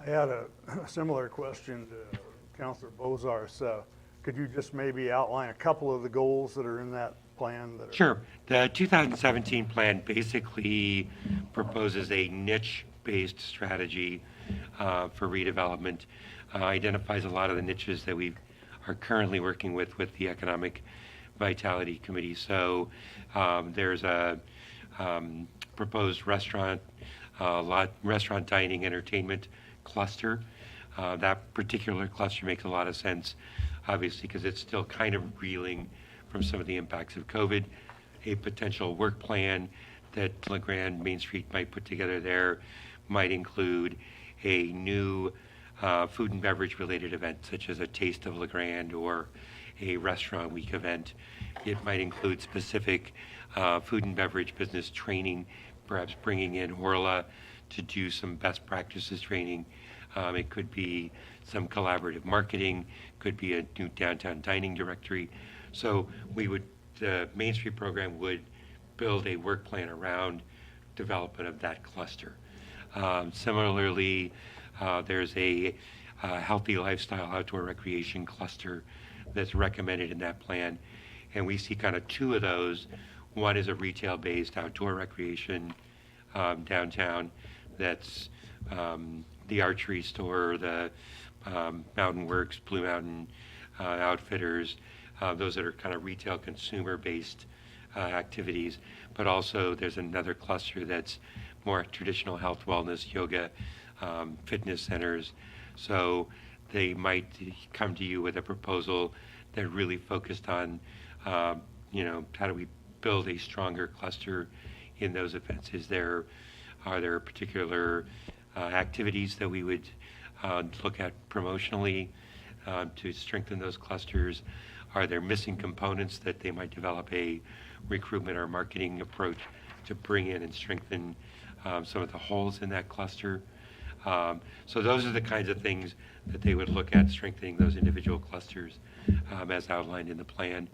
I had a similar question to Councilor Bozar's. Could you just maybe outline a couple of the goals that are in that plan? That are Sure. The 2017 plan basically proposes a niche-based strategy for redevelopment, identifies a lot of the niches that we are currently working with the Economic Vitality Committee. So there's a proposed restaurant dining entertainment cluster. That particular cluster makes a lot of sense, obviously, because it's still kind of reeling from some of the impacts of COVID. A potential work plan that LeGrand Main Street might put together there might include a new food and beverage related event, such as a Taste of LeGrand or a restaurant week event. It might include specific food and beverage business training, perhaps bringing in Orla to do some best practices training. It could be some collaborative marketing, could be a new downtown dining directory. So the Main Street program would build a work plan around development of that cluster. Similarly, there's a healthy lifestyle outdoor recreation cluster that's recommended in that plan. And we see kind of two of those. One is a retail-based outdoor recreation downtown. That's the archery store, the Mountain Works, Blue Mountain Outfitters, those that are kind of retail consumer-based activities. But also there's another cluster that's more traditional health, wellness, yoga, fitness centers. So they might come to you with a proposal that really focused on, how do we build a stronger cluster in those events? Are there particular activities that we would look at promotionally to strengthen those clusters? Are there missing components that they might develop a recruitment or marketing approach to bring in and strengthen some of the holes in that cluster? So those are the kinds of things that they would look at, strengthening those individual clusters as outlined in the plan.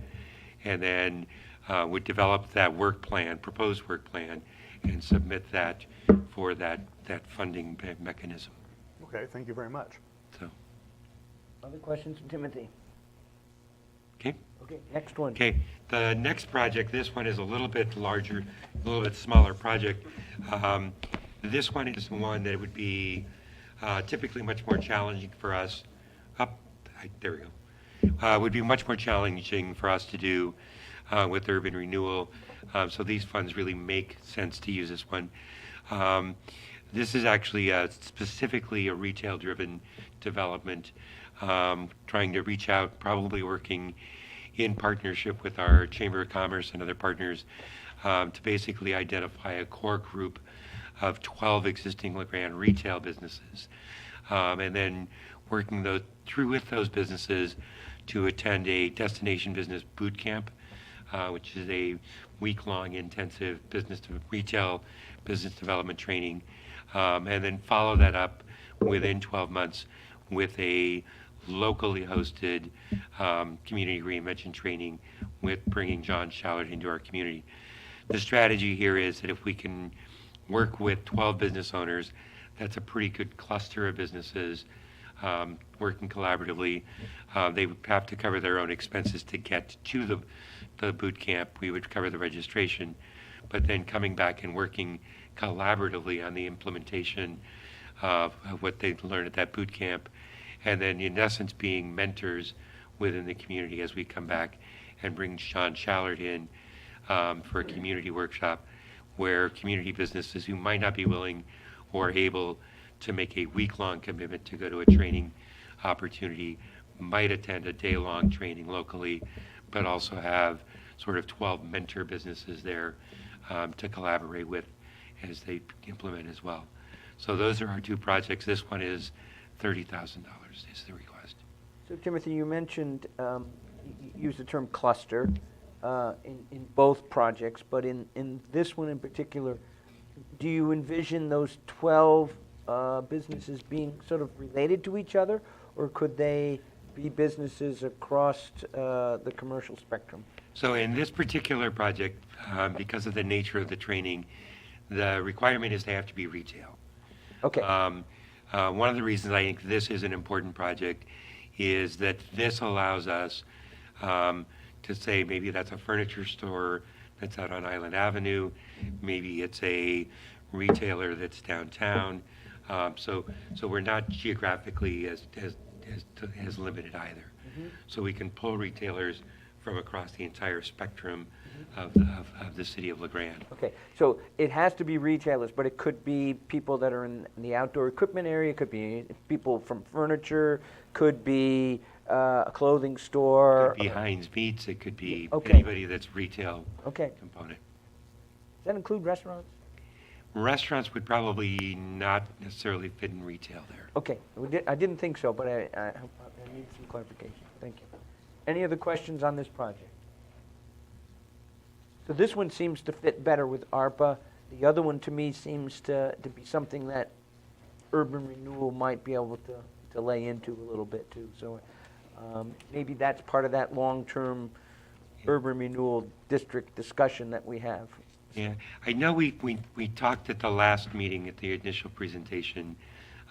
And then would develop that work plan, proposed work plan, and submit that for that funding mechanism. Okay, thank you very much. So, Other questions from Timothy? okay. Okay, next one. Okay, the next project, this one is a little bit larger, a little bit smaller project. This one is one that would be typically much more challenging for us. There we go. Would be much more challenging for us to do with urban renewal. So these funds really make sense to use this one. This is actually specifically a retail-driven development, trying to reach out, probably working in partnership with our Chamber of Commerce and other partners to basically identify a core group of 12 existing LeGrand retail businesses, and then working through with those businesses to attend a destination business boot camp, which is a week-long intensive retail business development training, and then follow that up within 12 months with a locally hosted community reinvention training with bringing John Shallard into our community. The strategy here is that if we can work with 12 business owners, that's a pretty good cluster of businesses working collaboratively. They would have to cover their own expenses to get to the boot camp. We would cover the registration, but then coming back and working collaboratively on the implementation of what they learned at that boot camp, and then in essence being mentors within the community as we come back and bring Sean Shallard in for a community workshop where community businesses who might not be willing or able to make a week-long commitment to go to a training opportunity might attend a day-long training locally, but also have sort of 12 mentor businesses there to collaborate with as they implement as well. So those are our two projects. This one is $30,000 is the request. So Timothy, you mentioned, you used the term cluster in both projects, but in this one in particular, do you envision those 12 businesses being sort of related to each other, or could they be businesses across the commercial spectrum? So in this particular project, because of the nature of the training, the requirement is they have to be retail. Okay. One of the reasons I think this is an important project is that this allows us to say maybe that's a furniture store that's out on Island Avenue, maybe it's a retailer that's downtown. So we're not geographically as limited either. So we can pull retailers from across the entire spectrum of the city of LeGrand. Okay, so it has to be retailers, but it could be people that are in the outdoor equipment area, could be people from furniture, could be a clothing store. Could be Heinz Meats, it could be Okay. anybody that's retail Okay, component. does that include restaurants? Restaurants would probably not necessarily fit in retail there. Okay, I didn't think so, but I need some clarification. Thank you. Any other questions on this project? So this one seems to fit better with ARPA. The other one to me seems to be something that urban renewal might be able to lay into a little bit too. So maybe that's part of that long-term urban renewal district discussion that we have. Yeah, I know we talked at the last meeting, at the initial presentation,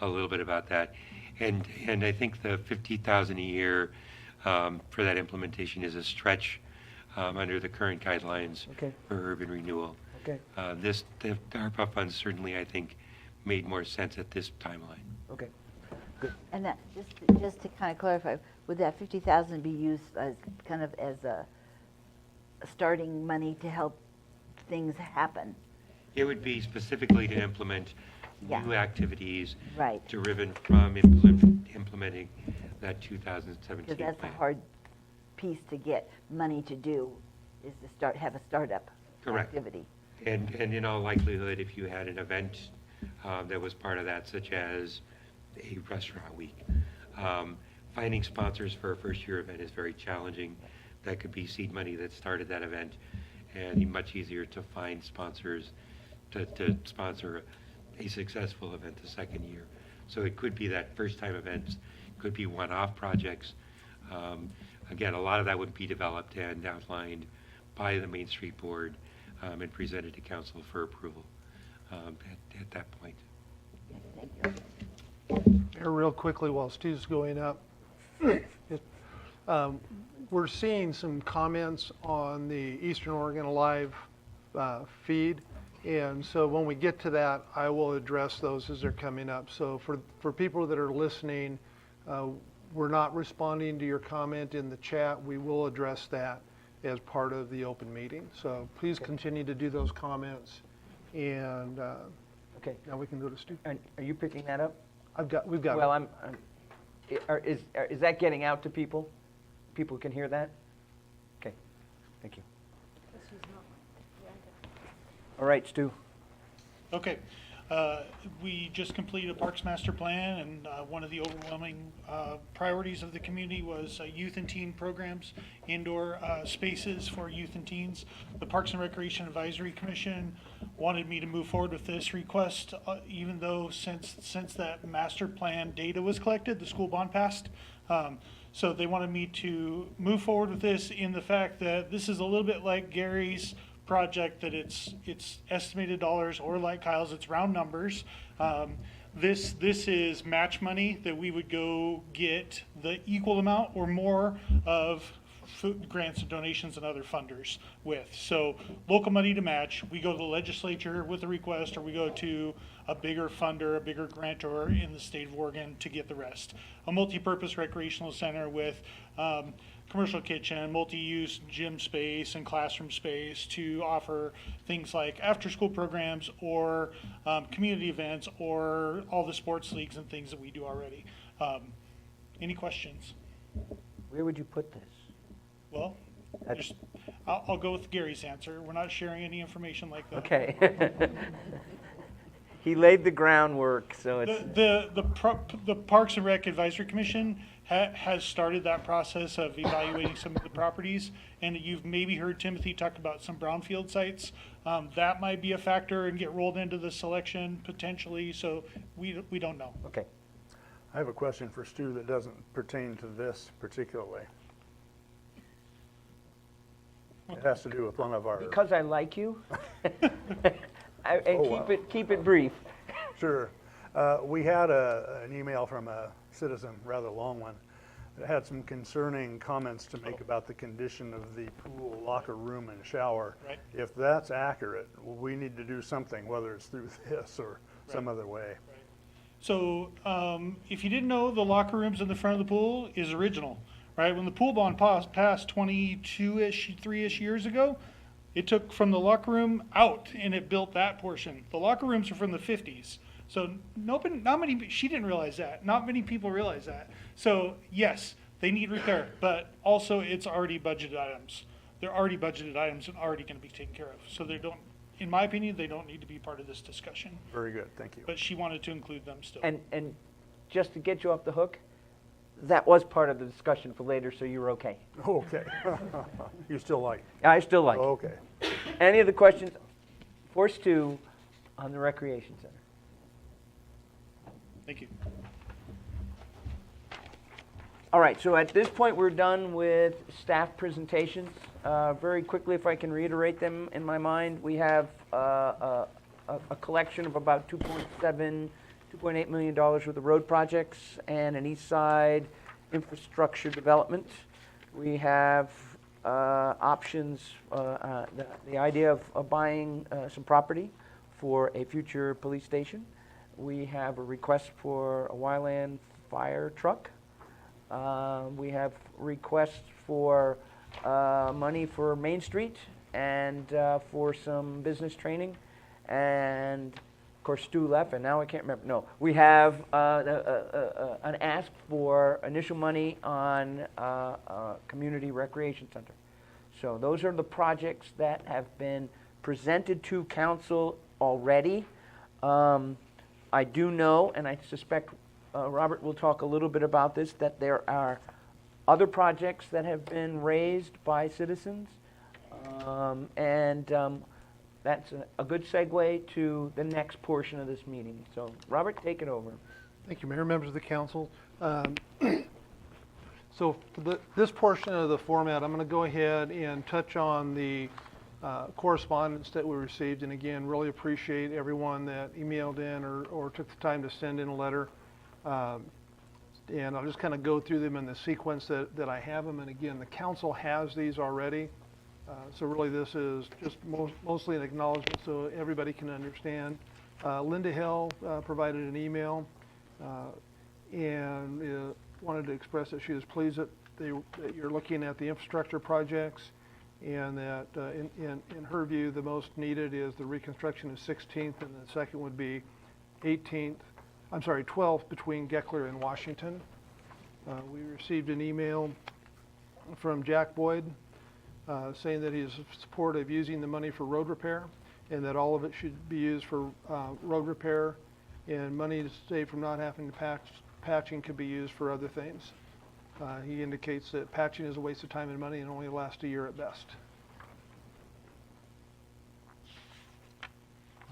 a little bit about that. And I think the 50,000 a year for that implementation is a stretch under the current guidelines Okay. for urban renewal. Okay, The ARPA funds certainly, I think, made more sense at this timeline. okay. And that, just to kind of clarify, would that 50,000 be used as kind of as a starting money to help things happen? It would be specifically to implement Yeah. new activities Right. driven from implementing that 2017 Because that's plan. a hard piece to get money to do, is to have a startup Correct. activity. And in all likelihood, if you had an event that was part of that, such as a restaurant week, finding sponsors for a first-year event is very challenging. That could be seed money that started that event, and much easier to find sponsors to sponsor a successful event the second year. So it could be that first-time events, could be one-off projects. Again, a lot of that would be developed and outlined by the Main Street Board and presented to council for approval at that point. Thank you. Here, real quickly, while Stu's going up, we're seeing some comments on the Eastern Oregon Live feed, and so when we get to that, I will address those as they're coming up. So for people that are listening, we're not responding to your comment in the chat. We will address that as part of the open meeting. So please continue to do those comments, and Okay. now we can go to Stu. Are you picking that up? We've got Well, it. is that getting out to people? People can hear that? Okay, thank you. All right, Stu. Okay. We just completed a Parks Master Plan, and one of the overwhelming priorities of the community was youth and teen programs, indoor spaces for youth and teens. The Parks and Recreation Advisory Commission wanted me to move forward with this request, even though since that master plan data was collected, the school bond passed. So they wanted me to move forward with this in the fact that this is a little bit like Gary's project, that it's estimated dollars, or like Kyle's, it's round numbers. This is match money that we would go get the equal amount or more of food grants and donations and other funders with. So local money to match, we go to the legislature with a request, or we go to a bigger funder, a bigger grantor in the state of Oregon to get the rest. A multi-purpose recreational center with commercial kitchen, multi-use gym space and classroom space to offer things like after-school programs or community events or all the sports leagues and things that we do already. Any questions? Where would you put this? Well, I'll go with Gary's answer. We're not sharing any information like that. Okay. He laid the groundwork, so it's... The Parks and Rec Advisory Commission has started that process of evaluating some of the properties, and you've maybe heard Timothy talk about some brownfield sites. That might be a factor and get rolled into the selection potentially, so we don't know. Okay. I have a question for Stu that doesn't pertain to this particularly. It has to do with one of our... Because I like you, and Oh, wow. keep it brief. Sure. We had an email from a citizen, rather long one, that had some concerning comments to make about the condition of the pool, locker room, and shower. Right. If that's accurate, we need to do something, whether it's through this or some other way. So, if you didn't know, the locker rooms in the front of the pool is original, right? When the pool bond passed 22-ish, 3-ish years ago, it took from the locker room out and it built that portion. The locker rooms are from the 50s. So nobody, not many, she didn't realize that. Not many people realize that. So yes, they need repair, but also it's already budgeted items. They're already budgeted items and already going to be taken care of. So they don't, in my opinion, they don't need to be part of this discussion. Very good, thank you. But she wanted to include them still. And just to get you off the hook, that was part of the discussion for later, so you were okay. Okay. You still like it? I still like it. Okay. Any other questions? Force 2 on the Recreation Center. Thank you. All right, so at this point, we're done with staff presentations. Very quickly, if I can reiterate them in my mind, we have a collection of about $2.8 million worth of road projects and an east side infrastructure development. We have options, the idea of buying some property for a future police station. We have a request for a Wyland fire truck. We have requests for money for Main Street and for some business training. And of course, Stu left, and now I can't remember. No, we have an ask for initial money on community recreation center. So those are the projects that have been presented to council already. I do know, and I suspect Robert will talk a little bit about this, that there are other projects that have been raised by citizens. That's a good segue to the next portion of this meeting. So, Robert, take it over. Thank you, Mayor, members of the council. So for this portion of the format, I'm going to go ahead and touch on the correspondence that we received. And again, really appreciate everyone that emailed in or took the time to send in a letter. And I'll just kind of go through them in the sequence that I have them. And again, the council has these already. So really this is just mostly an acknowledgement so everybody can understand. Linda Hill provided an email and wanted to express that she was pleased that you're looking at the infrastructure projects and that in her view the most needed is the reconstruction of 16th and the second would be 12th between Geckler and Washington. We received an email from Jack Boyd saying that he is in support of using the money for road repair and that all of it should be used for road repair and money to save from not having to patching could be used for other things. He indicates that patching is a waste of time and money and only lasts a year at best.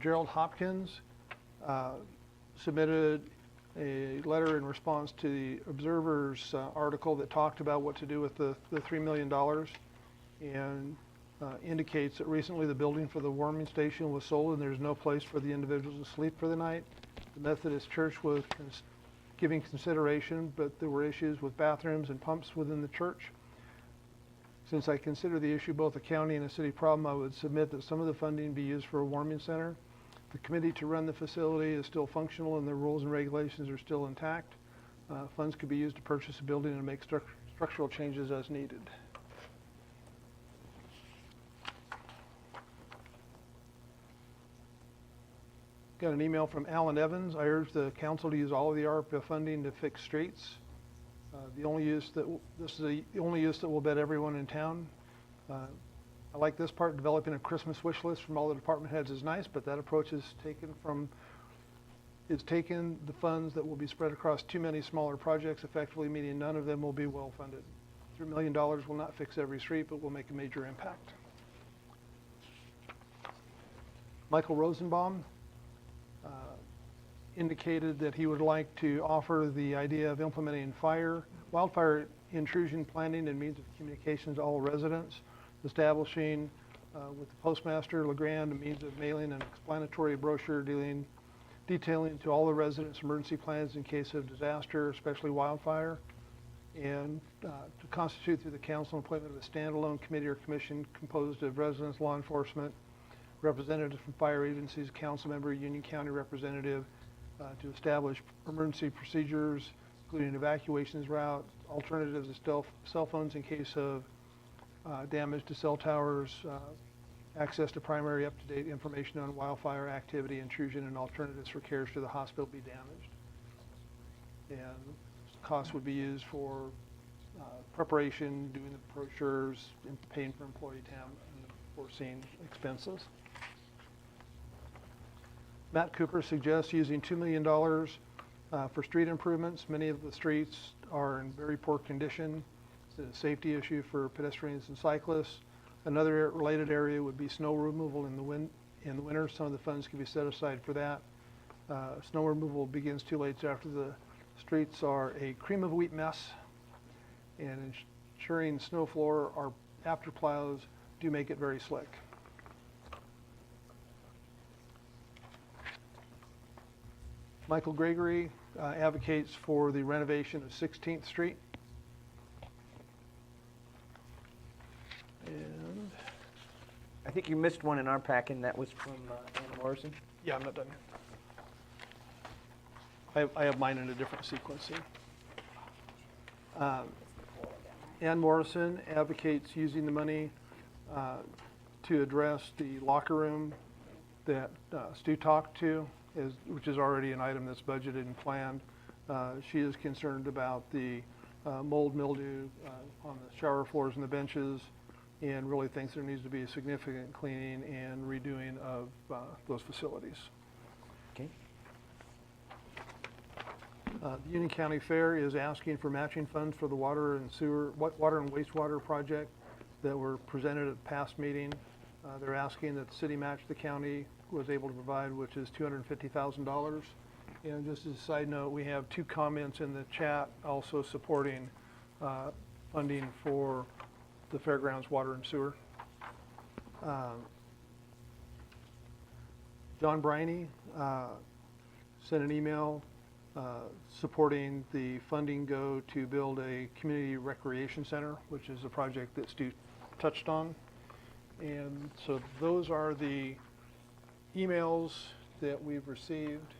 Gerald Hopkins submitted a letter in response to the Observer's article that talked about what to do with the $3 million and indicates that recently the building for the warming station was sold and there's no place for the individuals to sleep for the night. The Methodist Church was giving consideration, but there were issues with bathrooms and pumps within the church. Since I consider the issue both a county and a city problem, I would submit that some of the funding be used for a warming center. The committee to run the facility is still functional and the rules and regulations are still intact. Funds could be used to purchase a building and make structural changes as needed. Got an email from Alan Evans. I urge the council to use all of the ARPA funding to fix streets. This is the only use that will bet everyone in town. I like this part, developing a Christmas wish list from all the department heads is nice, but that approach is taken the funds that will be spread across too many smaller projects, effectively meaning none of them will be well funded. $3 million will not fix every street, but will make a major impact. Michael Rosenbaum indicated that he would like to offer the idea of implementing wildfire intrusion planning and means of communication to all residents, establishing with the postmaster, LeGrand, a means of mailing an explanatory brochure dealing detailing to all the residents emergency plans in case of disaster, especially wildfire, and to constitute through the council an appointment of a standalone committee or commission composed of residents, law enforcement, representatives from fire agencies, council member, Union County representative, to establish emergency procedures, including evacuations route, alternatives to cell phones in case of damage to cell towers, access to primary up-to-date information on wildfire activity, intrusion, and alternatives for carriers to the hospital be damaged. And costs would be used for preparation, doing the brochures, and paying for employee time, and foreseen expenses. Matt Cooper suggests using $2 million for street improvements. Many of the streets are in very poor condition. It's a safety issue for pedestrians and cyclists. Another related area would be snow removal in the winter. Some of the funds can be set aside for that. Snow removal begins 2 days after the streets are a cream of wheat mess, and ensuring snow floor or after plows do make it very slick. Michael Gregory advocates for the renovation of 16th Street. And I think you missed one in our packet, and that was from Ann Morrison. yeah, I'm not done yet. I have mine in a different sequencing. Ann Morrison advocates using the money to address the locker room that Stu talked to, which is already an item that's budgeted and planned. She is concerned about the mold mildew on the shower floors and the benches, and really thinks there needs to be a significant cleaning and redoing of those facilities. Okay. The Union County Fair is asking for matching funds for the water and wastewater project that were presented at the past meeting. They're asking that the city match the county was able to provide, which is $250,000. And just as a side note, we have 2 comments in the chat also supporting funding for the fairgrounds water and sewer. John Briney sent an email supporting the funding go to build a community recreation center, which is a project that Stu touched on. And so those are the emails that we've received.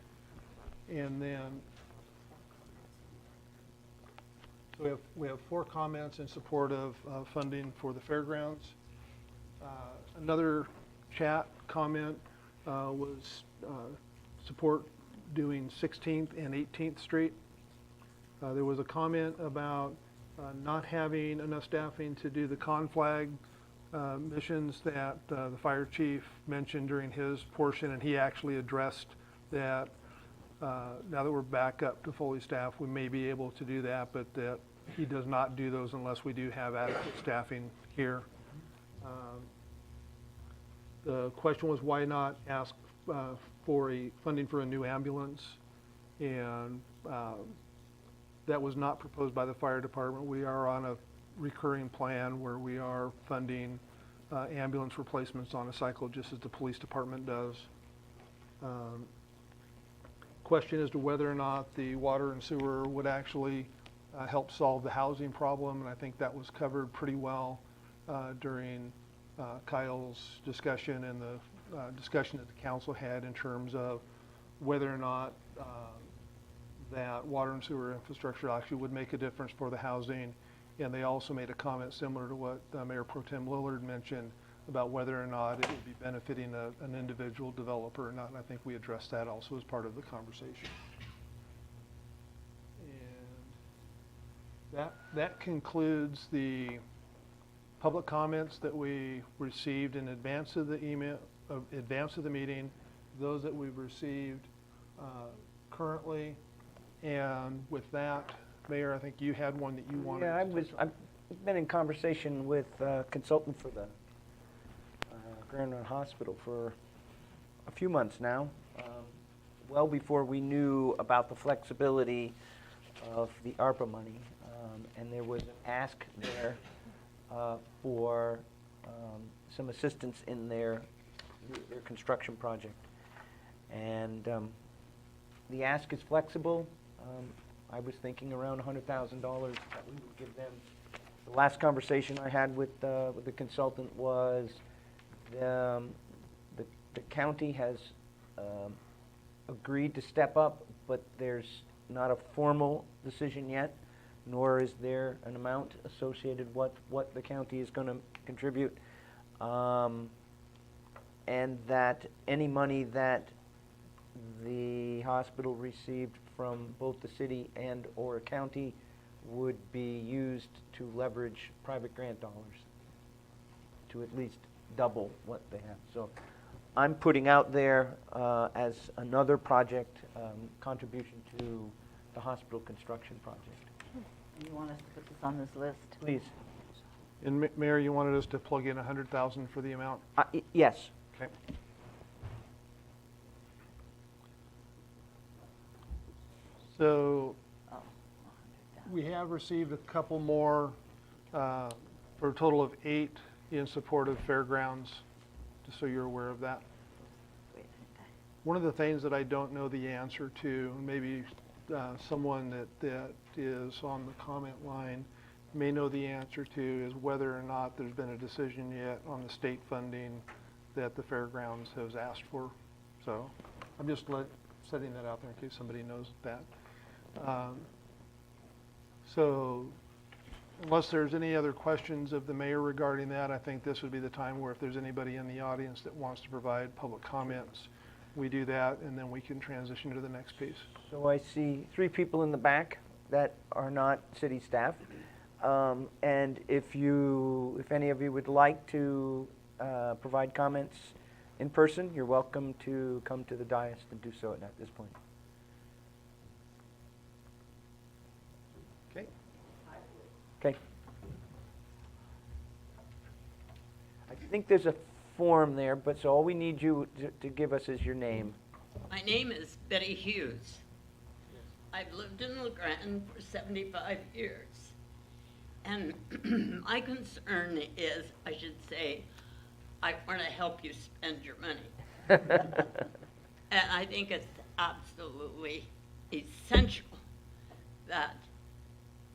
And then so we have 4 comments in support of funding for the fairgrounds. Another chat comment was support doing 16th and 18th Street. There was a comment about not having enough staffing to do the conflag missions that the fire chief mentioned during his portion, and he actually addressed that now that we're back up to fully staffed, we may be able to do that, but that he does not do those unless we do have adequate staffing here. The question was why not ask for funding for a new ambulance, and that was not proposed by the fire department. We are on a recurring plan where we are funding ambulance replacements on a cycle, just as the police department does. Question as to whether or not the water and sewer would actually help solve the housing problem, and I think that was covered pretty well during Kyle's discussion and the discussion that the council had in terms of whether or not that water and sewer infrastructure actually would make a difference for the housing. And they also made a comment similar to what Mayor Pro Tem Lillard mentioned about whether or not it would be benefiting an individual developer or not. And I think we addressed that also as part of the conversation. And that concludes the public comments that we received in advance of the meeting, those that we've received currently. And with that, Mayor, I think you had one that you wanted to touch on. I've been in conversation with a consultant for the Grand Run Hospital for a few months now, well before we knew about the flexibility of the ARPA money. And there was an ask there for some assistance in their construction project. And the ask is flexible. I was thinking around $100,000 that we would give them. The last conversation I had with the consultant was the county has agreed to step up, but there's not a formal decision yet, nor is there an amount associated with what the county is going to contribute. And that any money that the hospital received from both the city and or county would be used to leverage private grant dollars to at least double what they have. So I'm putting out there as another project contribution to the hospital construction project. You want us to put this on this list? Please. And Mayor, you wanted us to plug in 100,000 for the amount? Yes. Okay. So we have received a couple more for a total of 8 in support of fairgrounds, just so you're aware of that. One of the things that I don't know the answer to, maybe someone that is on the comment line may know the answer to, is whether or not there's been a decision yet on the state funding that the fairgrounds has asked for. So I'm just setting that out there in case somebody knows that. So unless there's any other questions of the mayor regarding that, I think this would be the time where if there's anybody in the audience that wants to provide public comments, we do that, and then we can transition to the next piece. So I see 3 people in the back that are not city staff. And if any of you would like to provide comments in person, you're welcome to come to the dais and do so at this point. Okay. Okay. I think there's a form there, but so all we need you to give us is your name. My name is Betty Hughes. I've lived in LeGrand for 75 years. And my concern is, I should say, I want to help you spend your money. And I think it's absolutely essential that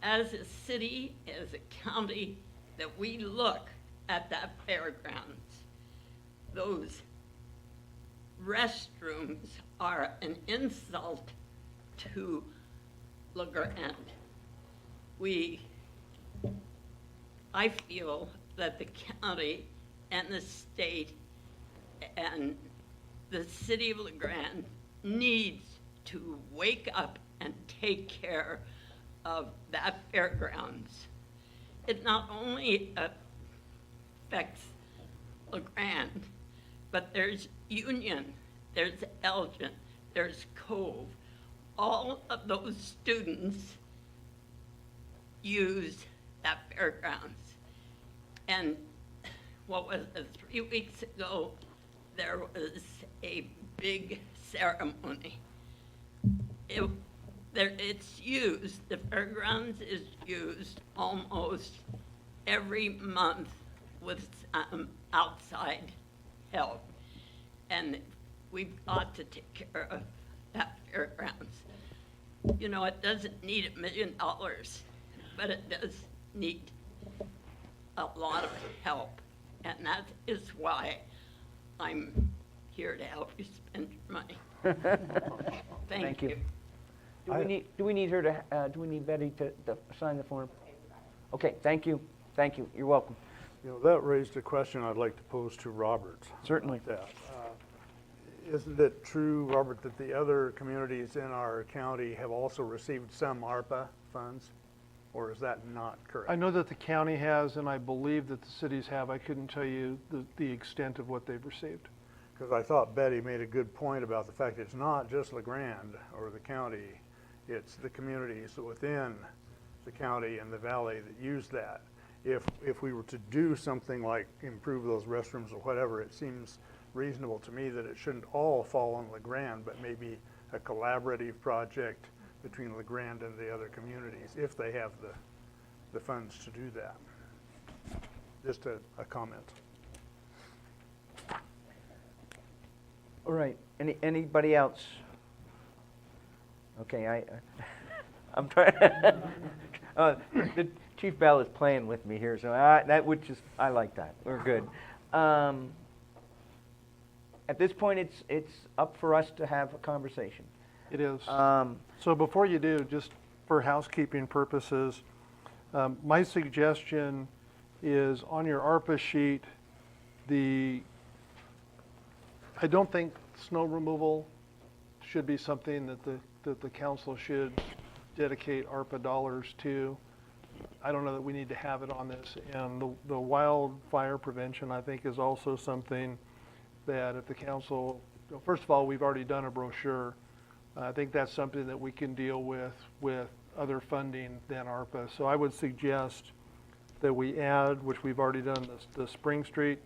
as a city, as a county, that we look at that fairgrounds. Those restrooms are an insult to LeGrand. I feel that the county and the state and the city of LeGrand needs to wake up and take care of that fairgrounds. It not only affects LeGrand, but there's Union, there's Elgin, there's Cove. All of those students use that fairgrounds. And what was it, 3 weeks ago, there was a big ceremony. It's used, the fairgrounds is used almost every month with outside help. And we've got to take care of that fairgrounds. You know, it doesn't need $1 million, but it does need a lot of help. And that is why I'm here to help you spend your money. Thank you. Do we need her to, do we need Betty to sign the form? Okay, thank you. Thank you. You're welcome. You know, that raised a question I'd like to pose to Robert. Certainly. Isn't it true, Robert, that the other communities in our county have also received some ARPA funds? Or is that not correct? I know that the county has, and I believe that the cities have. I couldn't tell you the extent of what they've received. Because I thought Betty made a good point about the fact that it's not just LeGrand or the county, it's the communities within the county and the valley that use that. If we were to do something like improve those restrooms or whatever, it seems reasonable to me that it shouldn't all fall on LeGrand, but maybe a collaborative project between LeGrand and the other communities, if they have the funds to do that. Just a comment. All right. Anybody else? Okay, I'm trying, the Chief Bell is playing with me here, so I like that. We're good. At this point, it's up for us to have a conversation. It is. So before you do, just for housekeeping purposes, my suggestion is on your ARPA sheet, I don't think snow removal should be something that the council should dedicate ARPA dollars to. I don't know that we need to have it on this. And the wildfire prevention, I think, is also something that if the council, first of all, we've already done a brochure. I think that's something that we can deal with other funding than ARPA. So I would suggest that we add, which we've already done, the Spring Street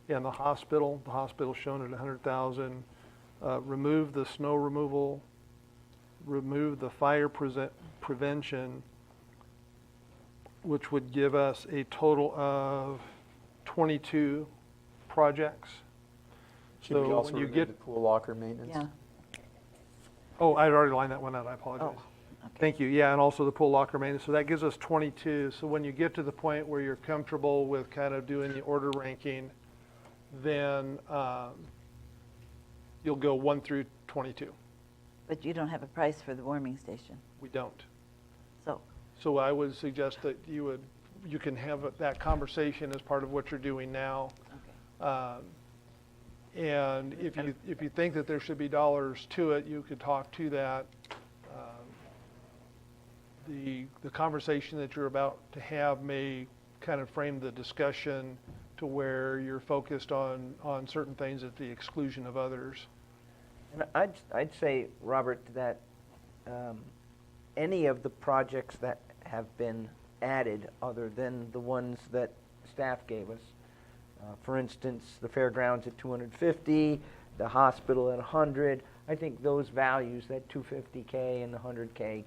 and the hospital. The hospital shown at 100,000. Remove the snow removal, remove the fire prevention, which would give us a total of 22 projects. Should we So also when you remove get, the pool locker maintenance? Yeah. oh, I'd already lined that one out, I apologize. Thank you, yeah, and also the pool locker maintenance, so that gives us 22. So when you get to the point where you're comfortable with kind of doing the order ranking, then you'll go 1 through 22. But you don't have a price for the warming station, We don't. so. So I would suggest that you can have that conversation as part of what you're doing now. And if you think that there should be dollars to it, you could talk to that. The conversation that you're about to have may kind of frame the discussion to where you're focused on certain things at the exclusion of others. And I'd say, Robert, that any of the projects that have been added other than the ones that staff gave us, for instance, the fairgrounds at 250, the hospital at 100, I think those values, that 250K and the 100K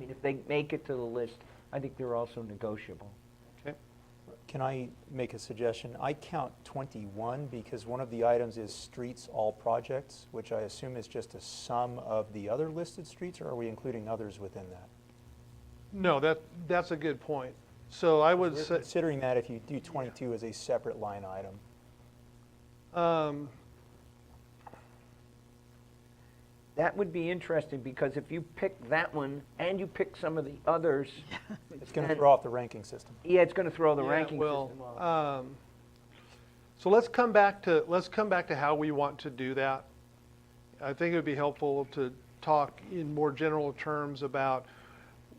if they make it to the list, I think they're also negotiable. Okay. Can I make a suggestion? I count 21 because one of the items is streets all projects, which I assume is just a sum of the other listed streets, or are we including others within that? No, that's a good point. So I would We're say, considering that if you do 22 as a separate line item. That would be interesting, because if you pick that one and you pick some of the others, It's going to throw off the ranking system. yeah, it's going to throw the yeah, ranking well, system off. so let's come back to how we want to do that. I think it would be helpful to talk in more general terms about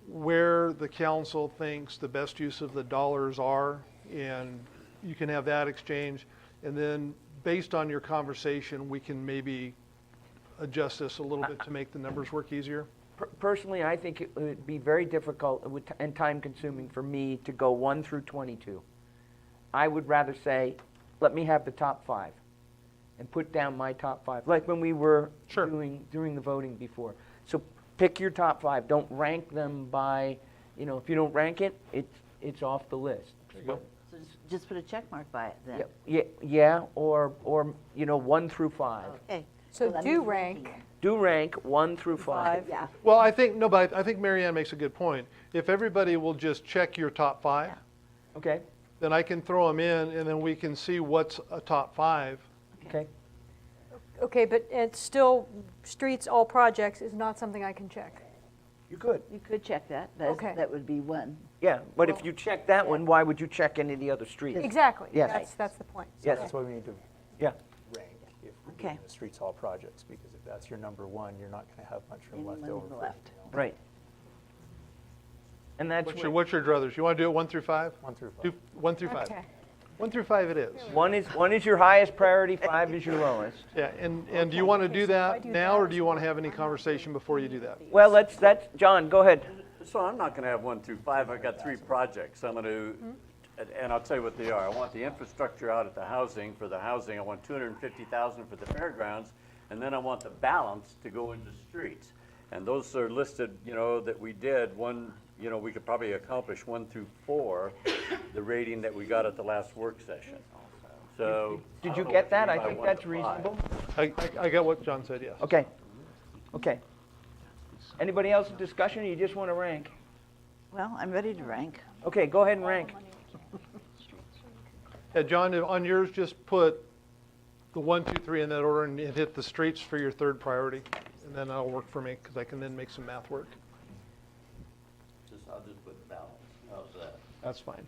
where the council thinks the best use of the dollars are, and you can have that exchange. And then based on your conversation, we can maybe adjust this a little bit to make the numbers work easier. Personally, I think it would be very difficult and time-consuming for me to go 1 through 22. I would rather say, let me have the top 5 and put down my top 5, like when we were doing the voting before. So pick your top 5. Don't rank them by, if you don't rank it, it's off the list. So just put a check mark by it then. Yeah, or 1 through 5. Okay. So that do means rank. Do rank 1 through 5. Yeah. Well, I think Mary Ann makes a good point. If everybody will just check your top 5, Okay, then I can throw them in, and then we can see what's a top 5. okay. Okay, but it's still, streets, all projects is not something I can check. You could. You could check that. Okay. That would be one. Yeah, but if you check that one, why would you check any of the other streets? Exactly. Yes. That's the point. Yes. That's why we need to Yeah. rank if we're Okay. doing the streets all projects, because if that's your number 1, you're not going to have much room left Anyone over on the for left. everything else. Right. And that's What's your druthers? You want to do it 1 through 5? 1 through 5. Do 1 through 5. Okay. 1 through 5 it is. one is your highest priority, 5 is your lowest. Yeah, and do you want to do so if I that do now, that or as do you want to have any conversation before you do that? Well, that's John, go ahead. So I'm not going to have 1 through 5. I've got 3 projects. I'm going to, and I'll tell you what they are. I want the infrastructure out at the housing. For the housing, I want $250,000 for the fairgrounds, and then I want the balance to go into streets. And those are listed, that we did. We could probably accomplish 1 through 4, the rating that we got at the last work session. So Did I you don't know get what that? mean I by think 1 that's to 5. reasonable. I got what John said, yes. Okay. Anybody else in discussion, or you just want to rank? Well, I'm ready to rank. Okay, go ahead and rank. Yeah, John, on yours, just put the 1, 2, 3 in that order and hit the streets for your third priority. And then that'll work for me, because I can then make some math work. I'll just put balance. How's that? That's fine.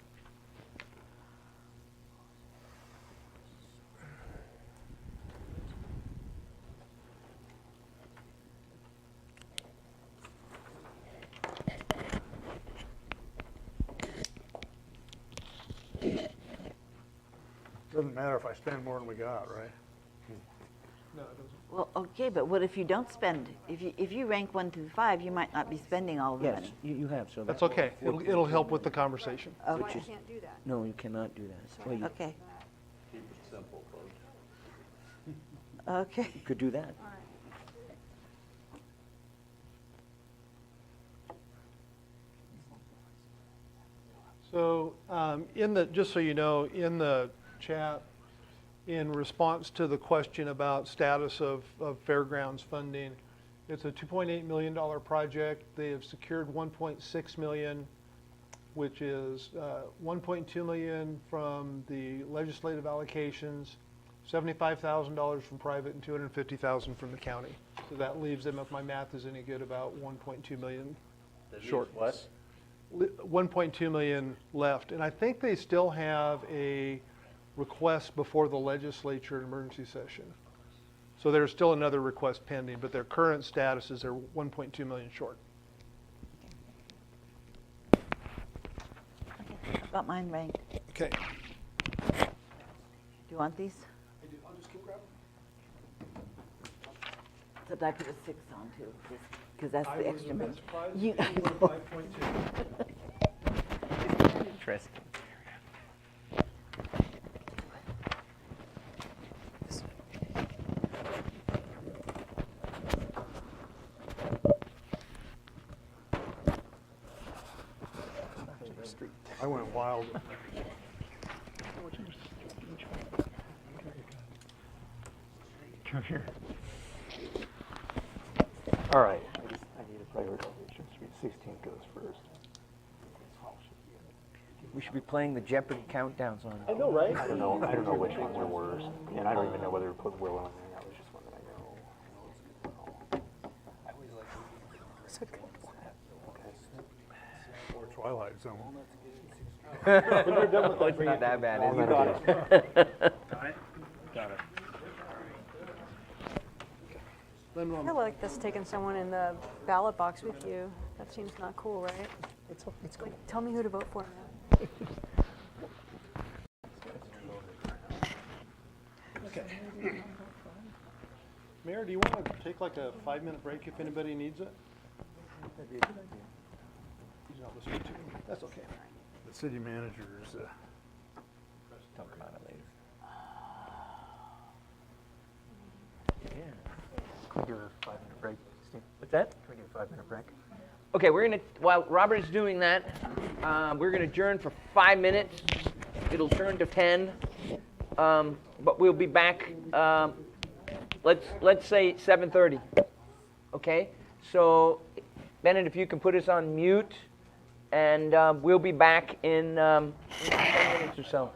Doesn't matter if I spend more than we got, right? No, it doesn't. Well, okay, but what if you don't spend? If you rank 1 through 5, you might not be spending all the Yes, money. you have, so That's okay. It'll help with the conversation. I Okay. can't do that. No, you cannot do that. Well, you Okay. Keep it simple, folks. Okay. could do that. So, just so you know, in the chat, in response to the question about status of fairgrounds funding, it's a $2.8 million project. They have secured 1.6 million, which is 1.2 million from the legislative allocations, $75,000 from private, and $250,000 from the county. So that leaves them, if my math is any good, about 1.2 million short. What? 1.2 million left. And I think they still have a request before the legislature in emergency session. So there's still another request pending, but their current status is they're 1.2 million short. Okay. Got mine ranked. Okay. Do you want these? I do. I'll just keep grabbing. Except I put a 6 on too, because that's the extra money. You. 5.2. Interesting. I went wild. Come here. All right, I need a prioritization. Street 16 goes first. We should be playing the Jeopardy countdowns on it. I know, right? I don't know which ones are worse, and I don't even know whether to put Willow in there. That was just one that I know. Or Twilight Zone. It's not that bad, is it? Got it. I feel like that's taking someone in the ballot box with you. That seems not cool, right? It's cool. Like, tell me who to vote for now. Okay. Mayor, do you want to take like a 5-minute break if anybody needs it? That'd be a good idea. He's not listening to me. That's okay. The city manager is, Talk about it later. Yeah. Can we do a 5-minute break, Steve? What's that? Can we do a 5-minute break? Okay, we're gonna, while Robert is doing that, we're gonna adjourn for 5 minutes. It'll turn to 10, but we'll be back, let's say 7:30. Okay, so Bennett, if you can put us on mute, and we'll be back in 10 minutes or so.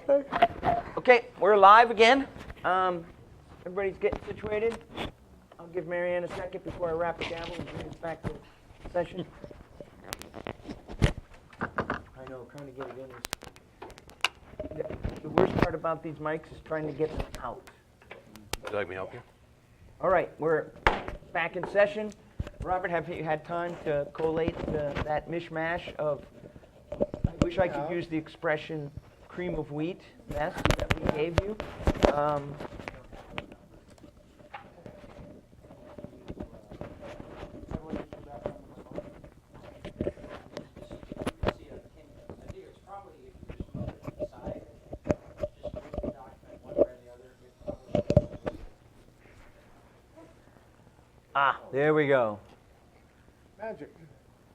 Okay, we're live again. Everybody's getting situated. I'll give Marianne a second before I wrap the gavel and bring us back to session. I know, trying to get it in is... The worst part about these mics is trying to get them out. Would you like me to help you? All right, we're back in session. Robert, have you had time to collate that mishmash of, I wish I could use the expression cream of wheat mess that we gave you? Ah, there we go. Magic.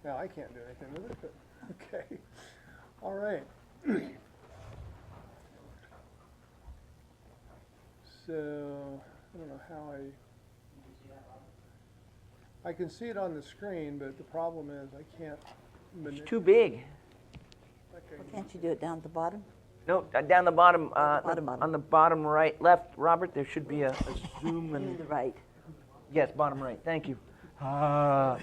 Now, I can't do anything with it, but, okay. All right. So, I don't know how I can see it on the screen, but the problem is I can't It's too big. Can't you do it down at the bottom? No, down the bottom, bottom. on the bottom right, left, Robert, there should be a zoom To and, the right. yes, bottom right, thank you. Yeah.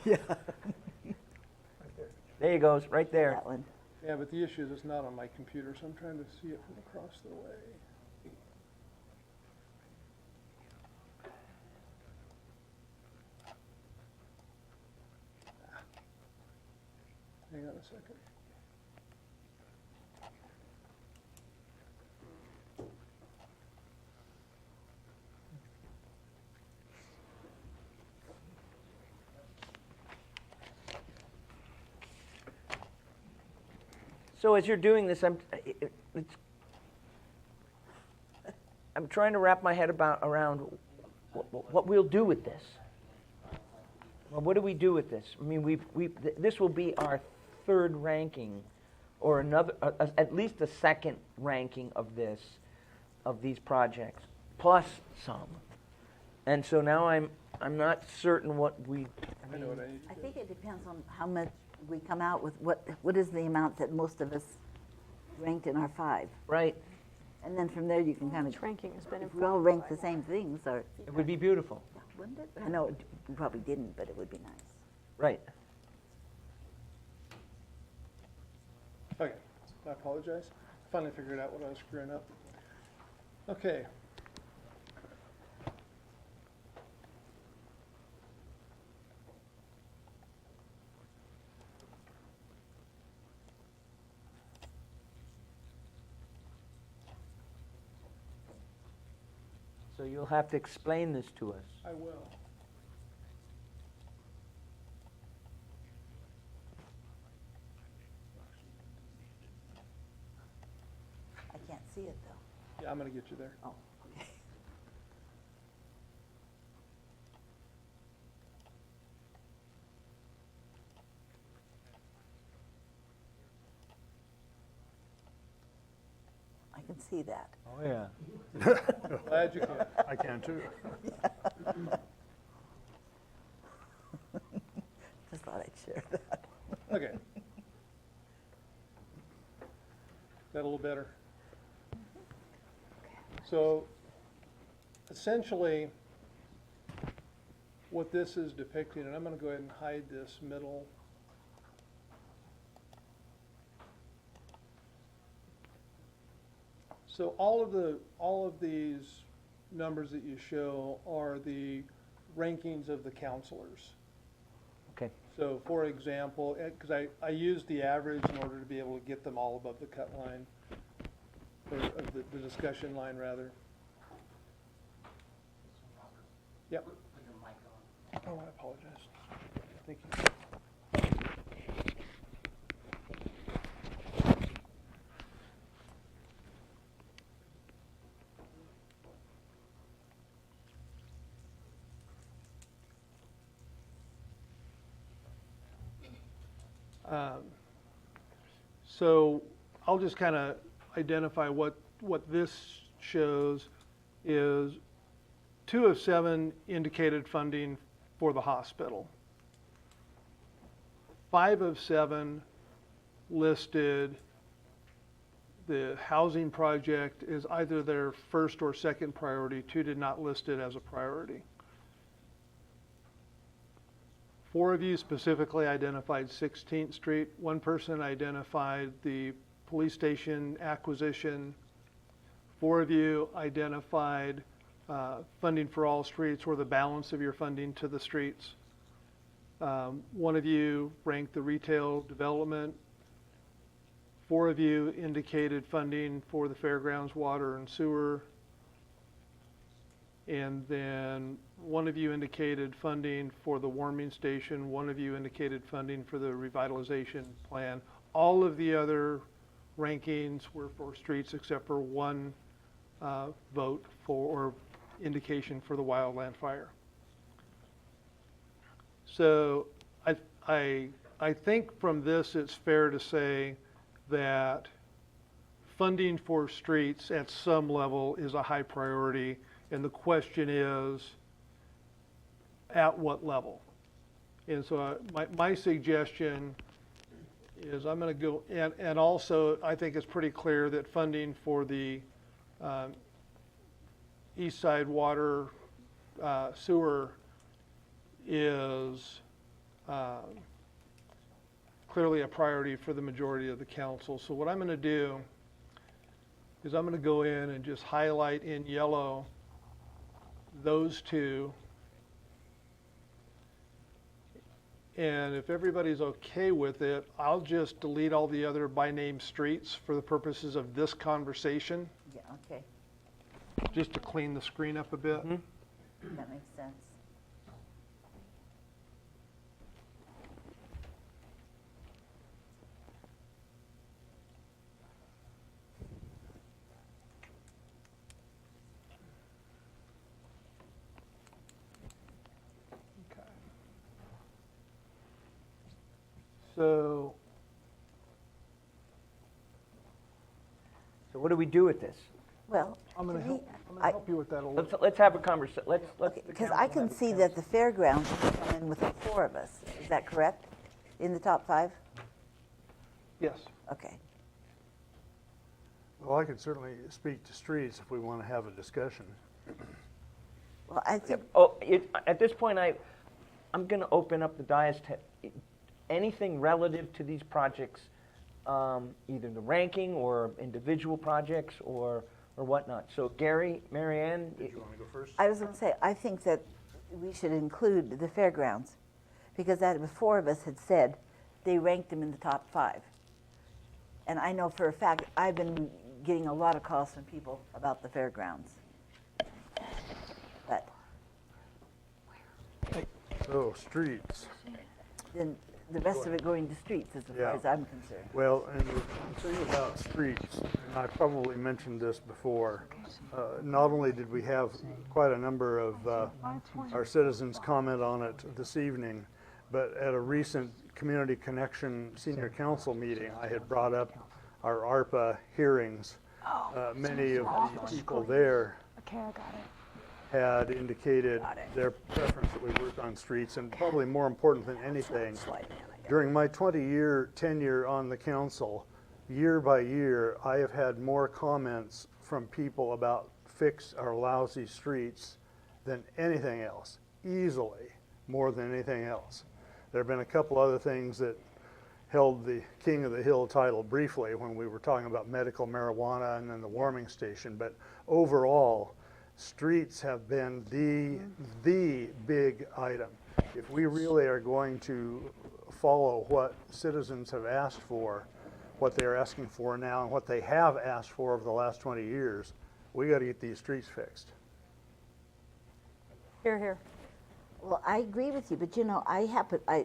There you go, right there. That one. Yeah, but the issue is it's not on my computer, so I'm trying to see it from across the way. Hang on a second. So as you're doing this, I'm trying to wrap my head around what we'll do with this. Well, what do we do with this? I mean, this will be our third ranking, or another, at least a second ranking of these projects, plus some. And so now I'm not certain what we. I know what I need I to do. think it depends on how much we come out with, what is the amount that most of us ranked in our 5. Right. And then from there you can kind of, Which ranking has been if we all rank the same things, or, It would be beautiful. wouldn't it? I know we probably didn't, but it would be nice. Right. Okay, I apologize. Finally figured out what I was screwing up. Okay. So you'll have to explain this to us. I will. I can't see it though. Yeah, I'm going to get you there. Oh, okay. I can see that. Oh, yeah. Glad you can. I can too. Just thought I'd share that. Okay. Is that a little better? So essentially, what this is depicting, and I'm going to go ahead and hide this middle. So all of these numbers that you show are the rankings of the counselors. Okay. So for example, because I used the average in order to be able to get them all above the cut line, or of the discussion line rather. Yep. Oh, I apologize. Thank you. So I'll just kind of identify what this shows is 2 of 7 indicated funding for the hospital. 5 of 7 listed the housing project is either their first or second priority. 2 did not list it as a priority. 4 of you specifically identified 16th Street. 1 person identified the police station acquisition. 4 of you identified funding for all streets, or the balance of your funding to the streets. 1 of you ranked the retail development. 4 of you indicated funding for the fairgrounds, water and sewer. And then 1 of you indicated funding for the warming station. 1 of you indicated funding for the revitalization plan. All of the other rankings were for streets except for 1 vote for, or indication for the wildland fire. So I think from this it's fair to say that funding for streets at some level is a high priority, and the question is at what level? And so my suggestion is I'm going to go, and also I think it's pretty clear that funding for the East Side water sewer is clearly a priority for the majority of the council. So what I'm going to do is I'm going to go in and just highlight in yellow those 2. And if everybody's okay with it, I'll just delete all the other by name streets for the purposes of this conversation, Yeah, okay, just to clean the screen up a bit. that makes sense. So So what do we do with this? Well, I'm going to to me, help you with that a little. Let's have a conversation. Let's because I can see that the fairgrounds come in with the 4 of us. Is that correct? In the top 5? Yes. Okay. Well, I could certainly speak to streets if we want to have a discussion. Well, I think, At this point, I'm going to open up the dais to anything relative to these projects, either the ranking or individual projects or whatnot. So Gary, Marianne, Do you want to go first? I was going to say, I think that we should include the fairgrounds, because that the 4 of us had said they ranked them in the top 5. And I know for a fact, I've been getting a lot of calls from people about the fairgrounds. But So, streets. then the rest of it going to streets, as far as I'm concerned. Well, and the thing about streets, and I probably mentioned this before, not only did we have quite a number of our citizens comment on it this evening, but at a recent Community Connection Senior Council meeting, I had brought up our ARPA hearings. Many of the people there had indicated their preference that we work on streets, and probably more important than anything, during my 20-year tenure on the council, year by year, I have had more comments from people about fix our lousy streets than anything else, easily more than anything else. There have been a couple other things that held the King of the Hill title briefly when we were talking about medical marijuana and then the warming station, but overall, streets have been the big item. If we really are going to follow what citizens have asked for, what they're asking for now, and what they have asked for over the last 20 years, we got to get these streets fixed. Here, here. Well, I agree with you, but you know,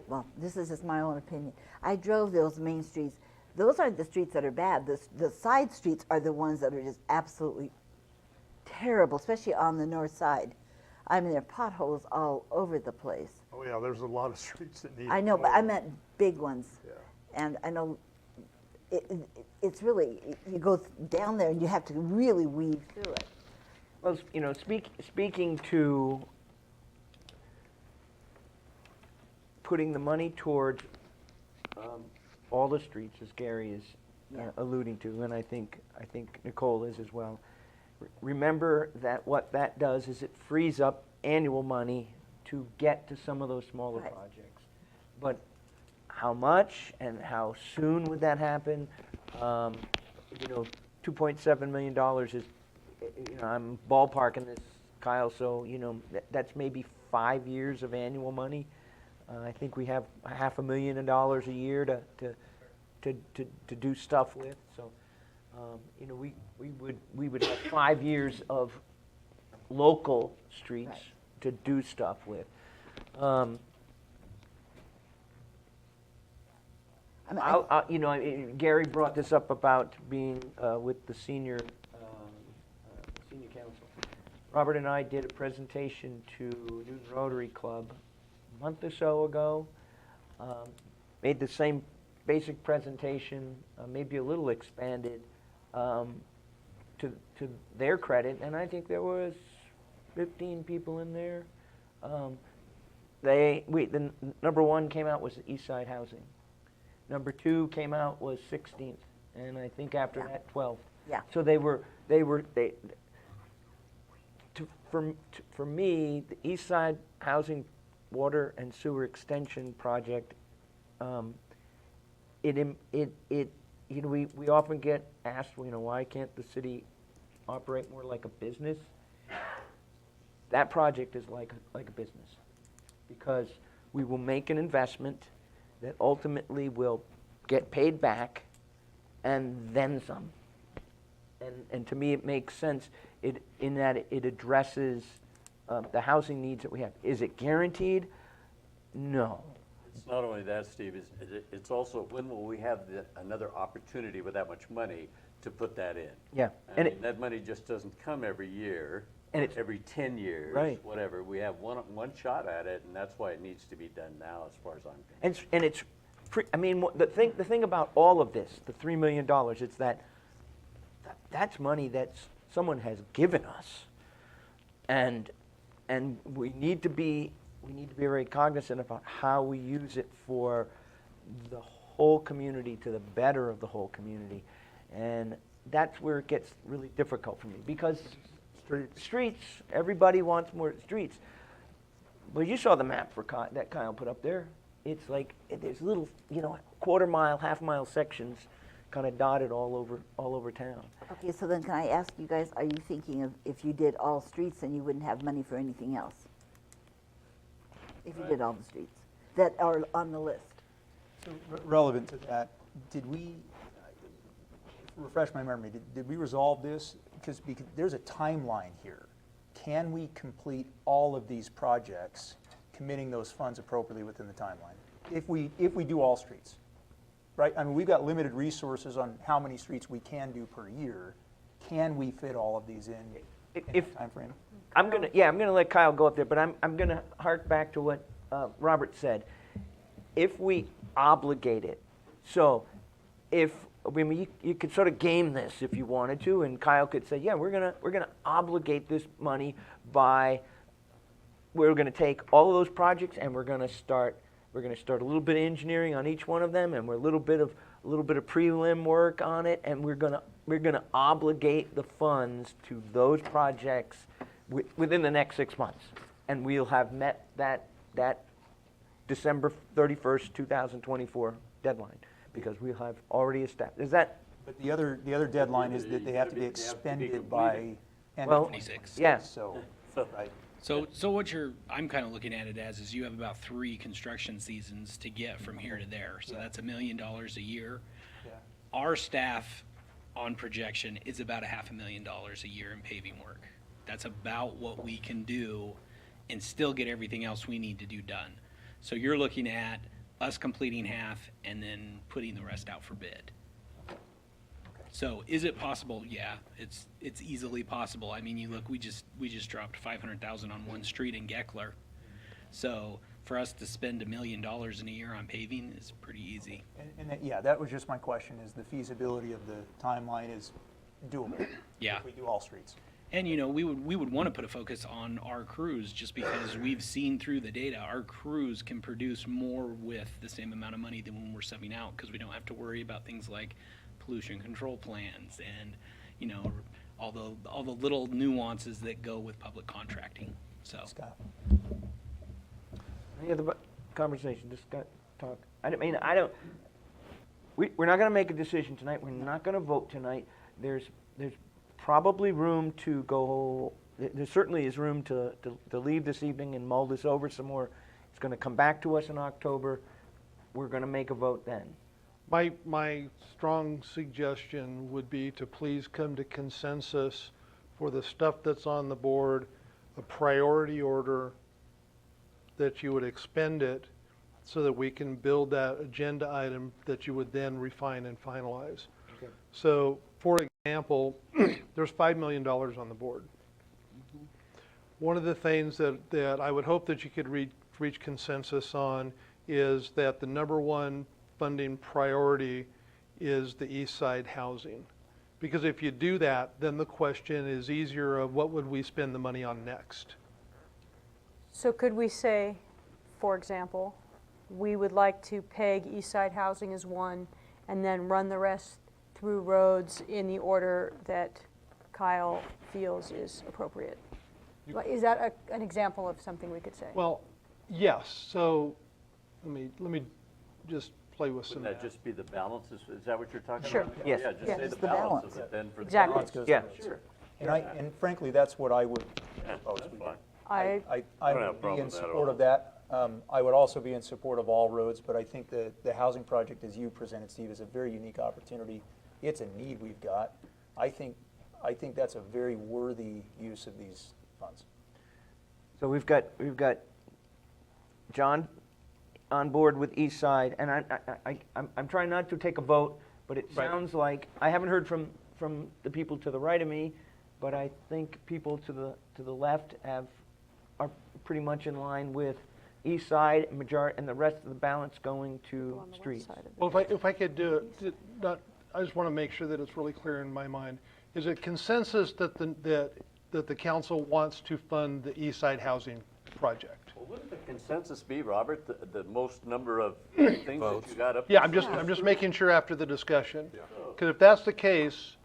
well, this is just my own opinion. I drove those main streets. Those aren't the streets that are bad. The side streets are the ones that are just absolutely terrible, especially on the north side. I mean, there are potholes all over the place. Oh yeah, there's a lot of streets that need. I know, but I meant big ones. Yeah. And I know it's really, you go down there and you have to really weave through it. well, you know, speaking to putting the money toward all the streets, as Gary is Yeah. alluding to, and I think Nicole is as well. Remember that what that does is it frees up annual money to get to some of those smaller Right. projects. But how much and how soon would that happen? $2.7 million is, I'm ballparking this, Kyle, so, that's maybe 5 years of annual money. I think we have $500,000 a year to do stuff with. So, we would have 5 years of local streets Right. to do stuff with. Gary brought this up about being with the senior council. Robert and I did a presentation to Newton Rotary Club a month or so ago. Made the same basic presentation, maybe a little expanded, to their credit, and I think there was 15 people in there. The number one came out was East Side Housing. Number two came out was 16th, and I think after that 12th. Yeah. So for me, the East Side Housing Water and Sewer Extension Project, we often get asked, why can't the city operate more like a business? That project is like a business, because we will make an investment that ultimately will get paid back and then some. And to me, it makes sense in that it addresses the housing needs that we have. Is it guaranteed? No. It's not only that, Steve, it's also, when will we have another opportunity with that much money to put that in? Yeah. I mean, that money just doesn't come every year, every 10 years, Right. whatever. We have one shot at it, and that's why it needs to be done now, as far as I'm concerned. And it's, the thing about all of this, the $3 million, it's that's money that someone has given us, and we need to be very cognizant about how we use it for the whole community, to the better of the whole community, and that's where it gets really difficult for me, because streets, everybody wants more streets. Well, you saw the map that Kyle put up there. It's like there's little, quarter-mile, half-mile sections kind of dotted all over town. Okay, so then can I ask you guys, are you thinking of, if you did all streets, then you wouldn't have money for anything else? If you did all the streets that are on the list? So relevant to that, did we, refresh my memory, did we resolve this? Because there's a timeline here. Can we complete all of these projects, committing those funds appropriately within the timeline? If we do all streets, right? I mean, we've got limited resources on how many streets we can do per year. Can we fit all of these in that time frame? I'm gonna let Kyle go up there, but I'm gonna hark back to what Robert said. If we obligate it, so you could sort of game this if you wanted to, and Kyle could say, yeah, we're gonna obligate this money by, we're gonna take all of those projects and we're gonna start a little bit of engineering on each one of them, and we're a little bit of prelim work on it, and we're gonna obligate the funds to those projects within the next 6 months, and we'll have met that December 31st, 2024 deadline, because we'll have already established. Is that? But the other deadline is that they have to be expended by end Well, of 26. yeah. So, right. So what I'm kind of looking at it as is you have about 3 construction seasons to get from here to there. So that's $1 million a year. Yeah. Our staff on projection is about $500,000 a year in paving work. That's about what we can do and still get everything else we need to do done. So you're looking at us completing half and then putting the rest out for bid. So is it possible? Yeah, it's easily possible. I mean, you look, we just dropped $500,000 on one street in Geckler. So for us to spend $1 million in a year on paving is pretty easy. That was just my question, is the feasibility of the timeline is doable? Yeah. If we do all streets. And we would want to put a focus on our crews, just because we've seen through the data, our crews can produce more with the same amount of money than when we're subbing out, because we don't have to worry about things like pollution control plans and, you know, all the little nuances that go with public contracting, so. Scott? Any other conversation, just talk? We're not gonna make a decision tonight, we're not gonna vote tonight. There's probably room to go, there certainly is room to leave this evening and mull this over some more. It's gonna come back to us in October, we're gonna make a vote then. My strong suggestion would be to please come to consensus for the stuff that's on the board, a priority order, that you would expend it so that we can build that agenda item that you would then refine and finalize. Okay. So, for example, there's $5 million on the board. One of the things that I would hope that you could reach consensus on is that the number one funding priority is the east side housing. Because if you do that, then the question is easier of what would we spend the money on next? So could we say, for example, we would like to peg East Side housing as one, and then run the rest through roads in the order that Kyle feels is appropriate? Is that an example of something we could say? Well, yes, so let me just play with some. Wouldn't that just be the balance? Is that what you're talking Sure. about? Yes. Yeah, just Yeah. say It's the the balance balance. of it then for the Exactly. balance. Goes Yeah. to roads. Sure. And frankly, that's what I would Yeah, propose. that's we do. fine. I I don't have a would be problem in with that at support all. of that. I would also be in support of all roads, but I think the housing project, as you presented, Steve, is a very unique opportunity. It's a need we've got. I think that's a very worthy use of these funds. So we've got John on board with East Side, and I'm trying not to take a vote, but it Right. sounds like, I haven't heard from the people to the right of me, but I think people to the left are pretty much in line with East Side, and the rest of the balance going to on the west streets. side of it. Well, if I could do it, I just want to make sure that it's really clear in my mind. Is it consensus that the council wants to fund the east side housing project? Well, wouldn't the consensus be, Robert, the most number of things that you got up? Yeah, I'm just making sure after the discussion. Because if that's the case,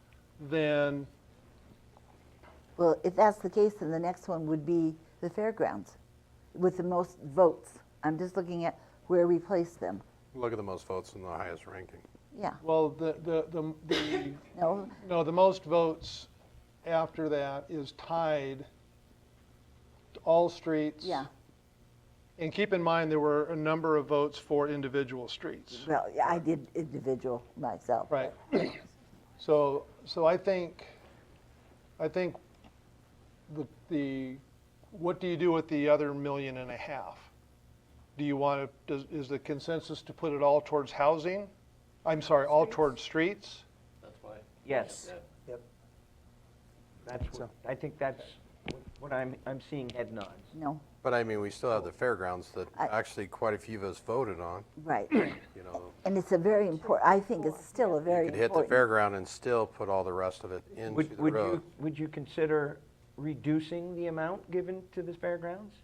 then, Well, if that's the case, then the next one would be the fairgrounds with the most votes. I'm just looking at where we place them. Look at the most votes in the highest ranking. Yeah, well, no, the most votes after that is tied to all streets. yeah. And keep in mind, there were a number of votes for individual streets. Well, yeah, I did individual myself. Right. So I think what do you do with the other $1.5 million? Do you want to, is the consensus to put it all towards housing? I'm sorry, all towards streets? That's why. Yes, Yep. I think that's what I'm seeing head nods. No, But I mean, we still have the fairgrounds that I- actually quite a few of us voted on, right. you know. And it's a very important, I think it's still a very You could hit the important. fairground and still put all the rest of it into the road. Would you consider reducing the amount given to the fairgrounds?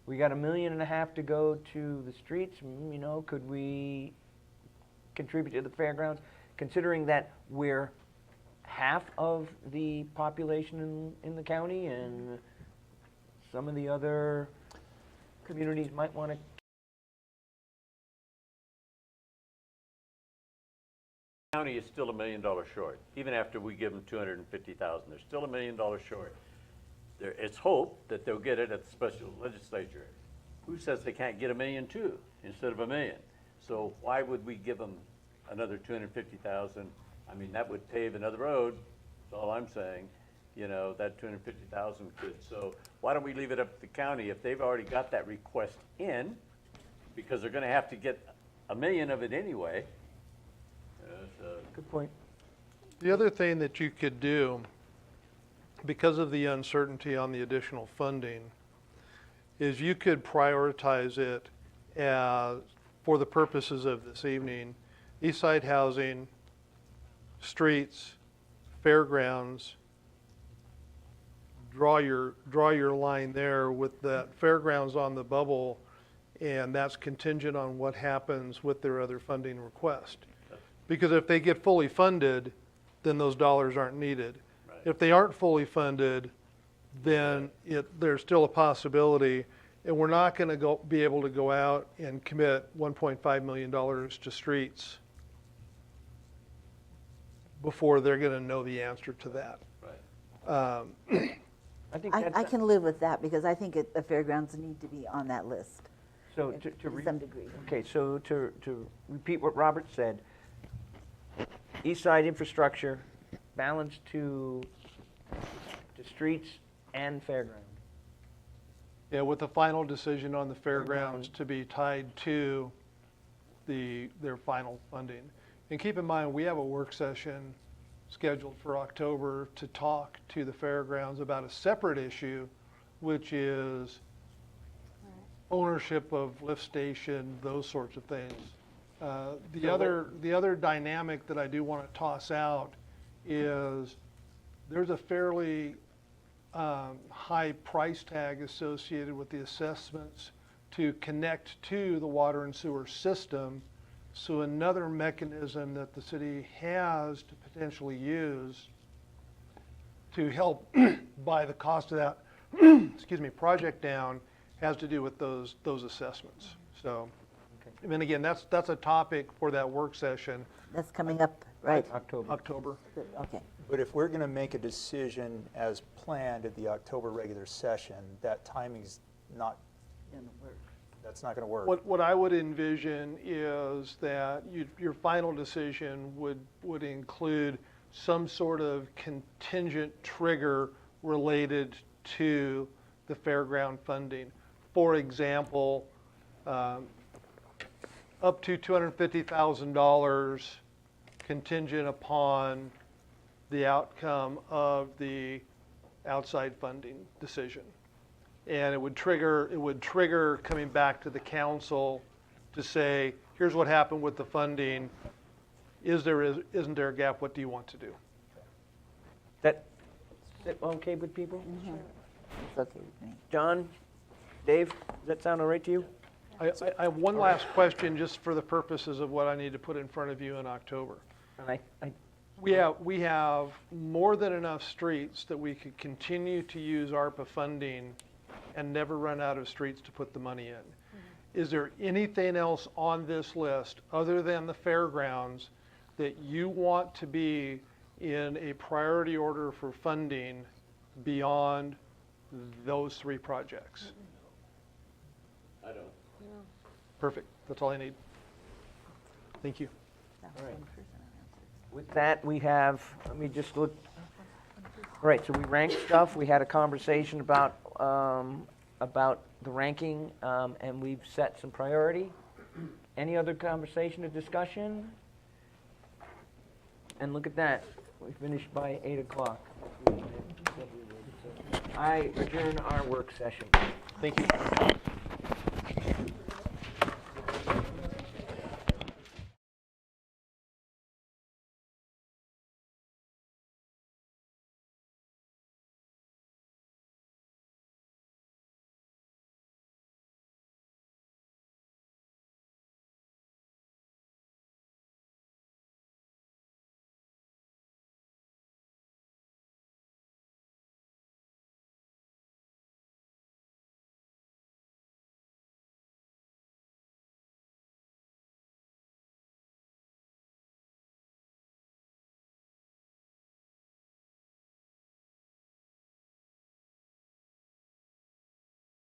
We got $1.5 million to go to the streets, you know, could we contribute to the fairgrounds? Considering that we're half of the population in the county, and some of the other communities might want to. County is still $1 million short, even after we give them $250,000. They're still $1 million short. It's hope that they'll get it at the special legislature. Who says they can't get $1.2 million instead of $1 million? So why would we give them another $250,000? I mean, that would pave another road. That's all I'm saying. You know, that $250,000 could. So why don't we leave it up to the county if they've already got that request in, because they're going to have to get $1 million of it anyway. Good point. The other thing that you could do, because of the uncertainty on the additional funding, is you could prioritize it as, for the purposes of this evening, east side housing, streets, fairgrounds, draw your line there with that fairgrounds on the bubble, and that's contingent on what happens with their other funding request. Because if they get fully funded, then those dollars aren't needed. If they aren't fully funded, then there's still a possibility, and we're not going to be able to go out and commit $1.5 million to streets before they're going to know the answer to that. I think I can live with that because I think the fairgrounds need to be on that list so to some degree. Okay, so to repeat what Robert said, East Side infrastructure balanced to streets and fairground. Yeah, with the final decision on the fairgrounds to be tied to their final funding. And keep in mind, we have a work session scheduled for October to talk to the fairgrounds about a separate issue, which is ownership of lift station, those sorts of things. The other dynamic that I do want to toss out is there's a fairly high price tag associated with the assessments to connect to the water and sewer system. So another mechanism that the city has to potentially use to help buy the cost of that project down has to do with those assessments. So, and then again, that's a topic for that work session. That's coming up, right? October. Okay. But if we're going to make a decision as planned at the October regular session, that timing's not, that's not going to work. What I would envision is that your final decision would include some sort of contingent trigger related to the fairground funding. For example, up to $250,000 contingent upon the outcome of the outside funding decision. And it would trigger coming back to the council to say, here's what happened with the funding. Isn't there a gap? What do you want to do? Is that okay with people? It's okay with me. John, Dave, does that sound all right to you? I have one last question just for the purposes of what I need to put in front of you in October. And We have more than enough streets that we could continue to use ARPA funding and never run out of streets to put the money in. Is there anything else on this list other than the fairgrounds that you want to be in a priority order for funding beyond those three projects? I don't. Perfect. That's all I need. Thank you. All right. With that, we have, let me just look. All right, so we ranked stuff. We had a conversation about the ranking, and we've set some priority. Any other conversation or discussion? And look at that. We finished by 8 o'clock. I adjourn our work session. Thank you.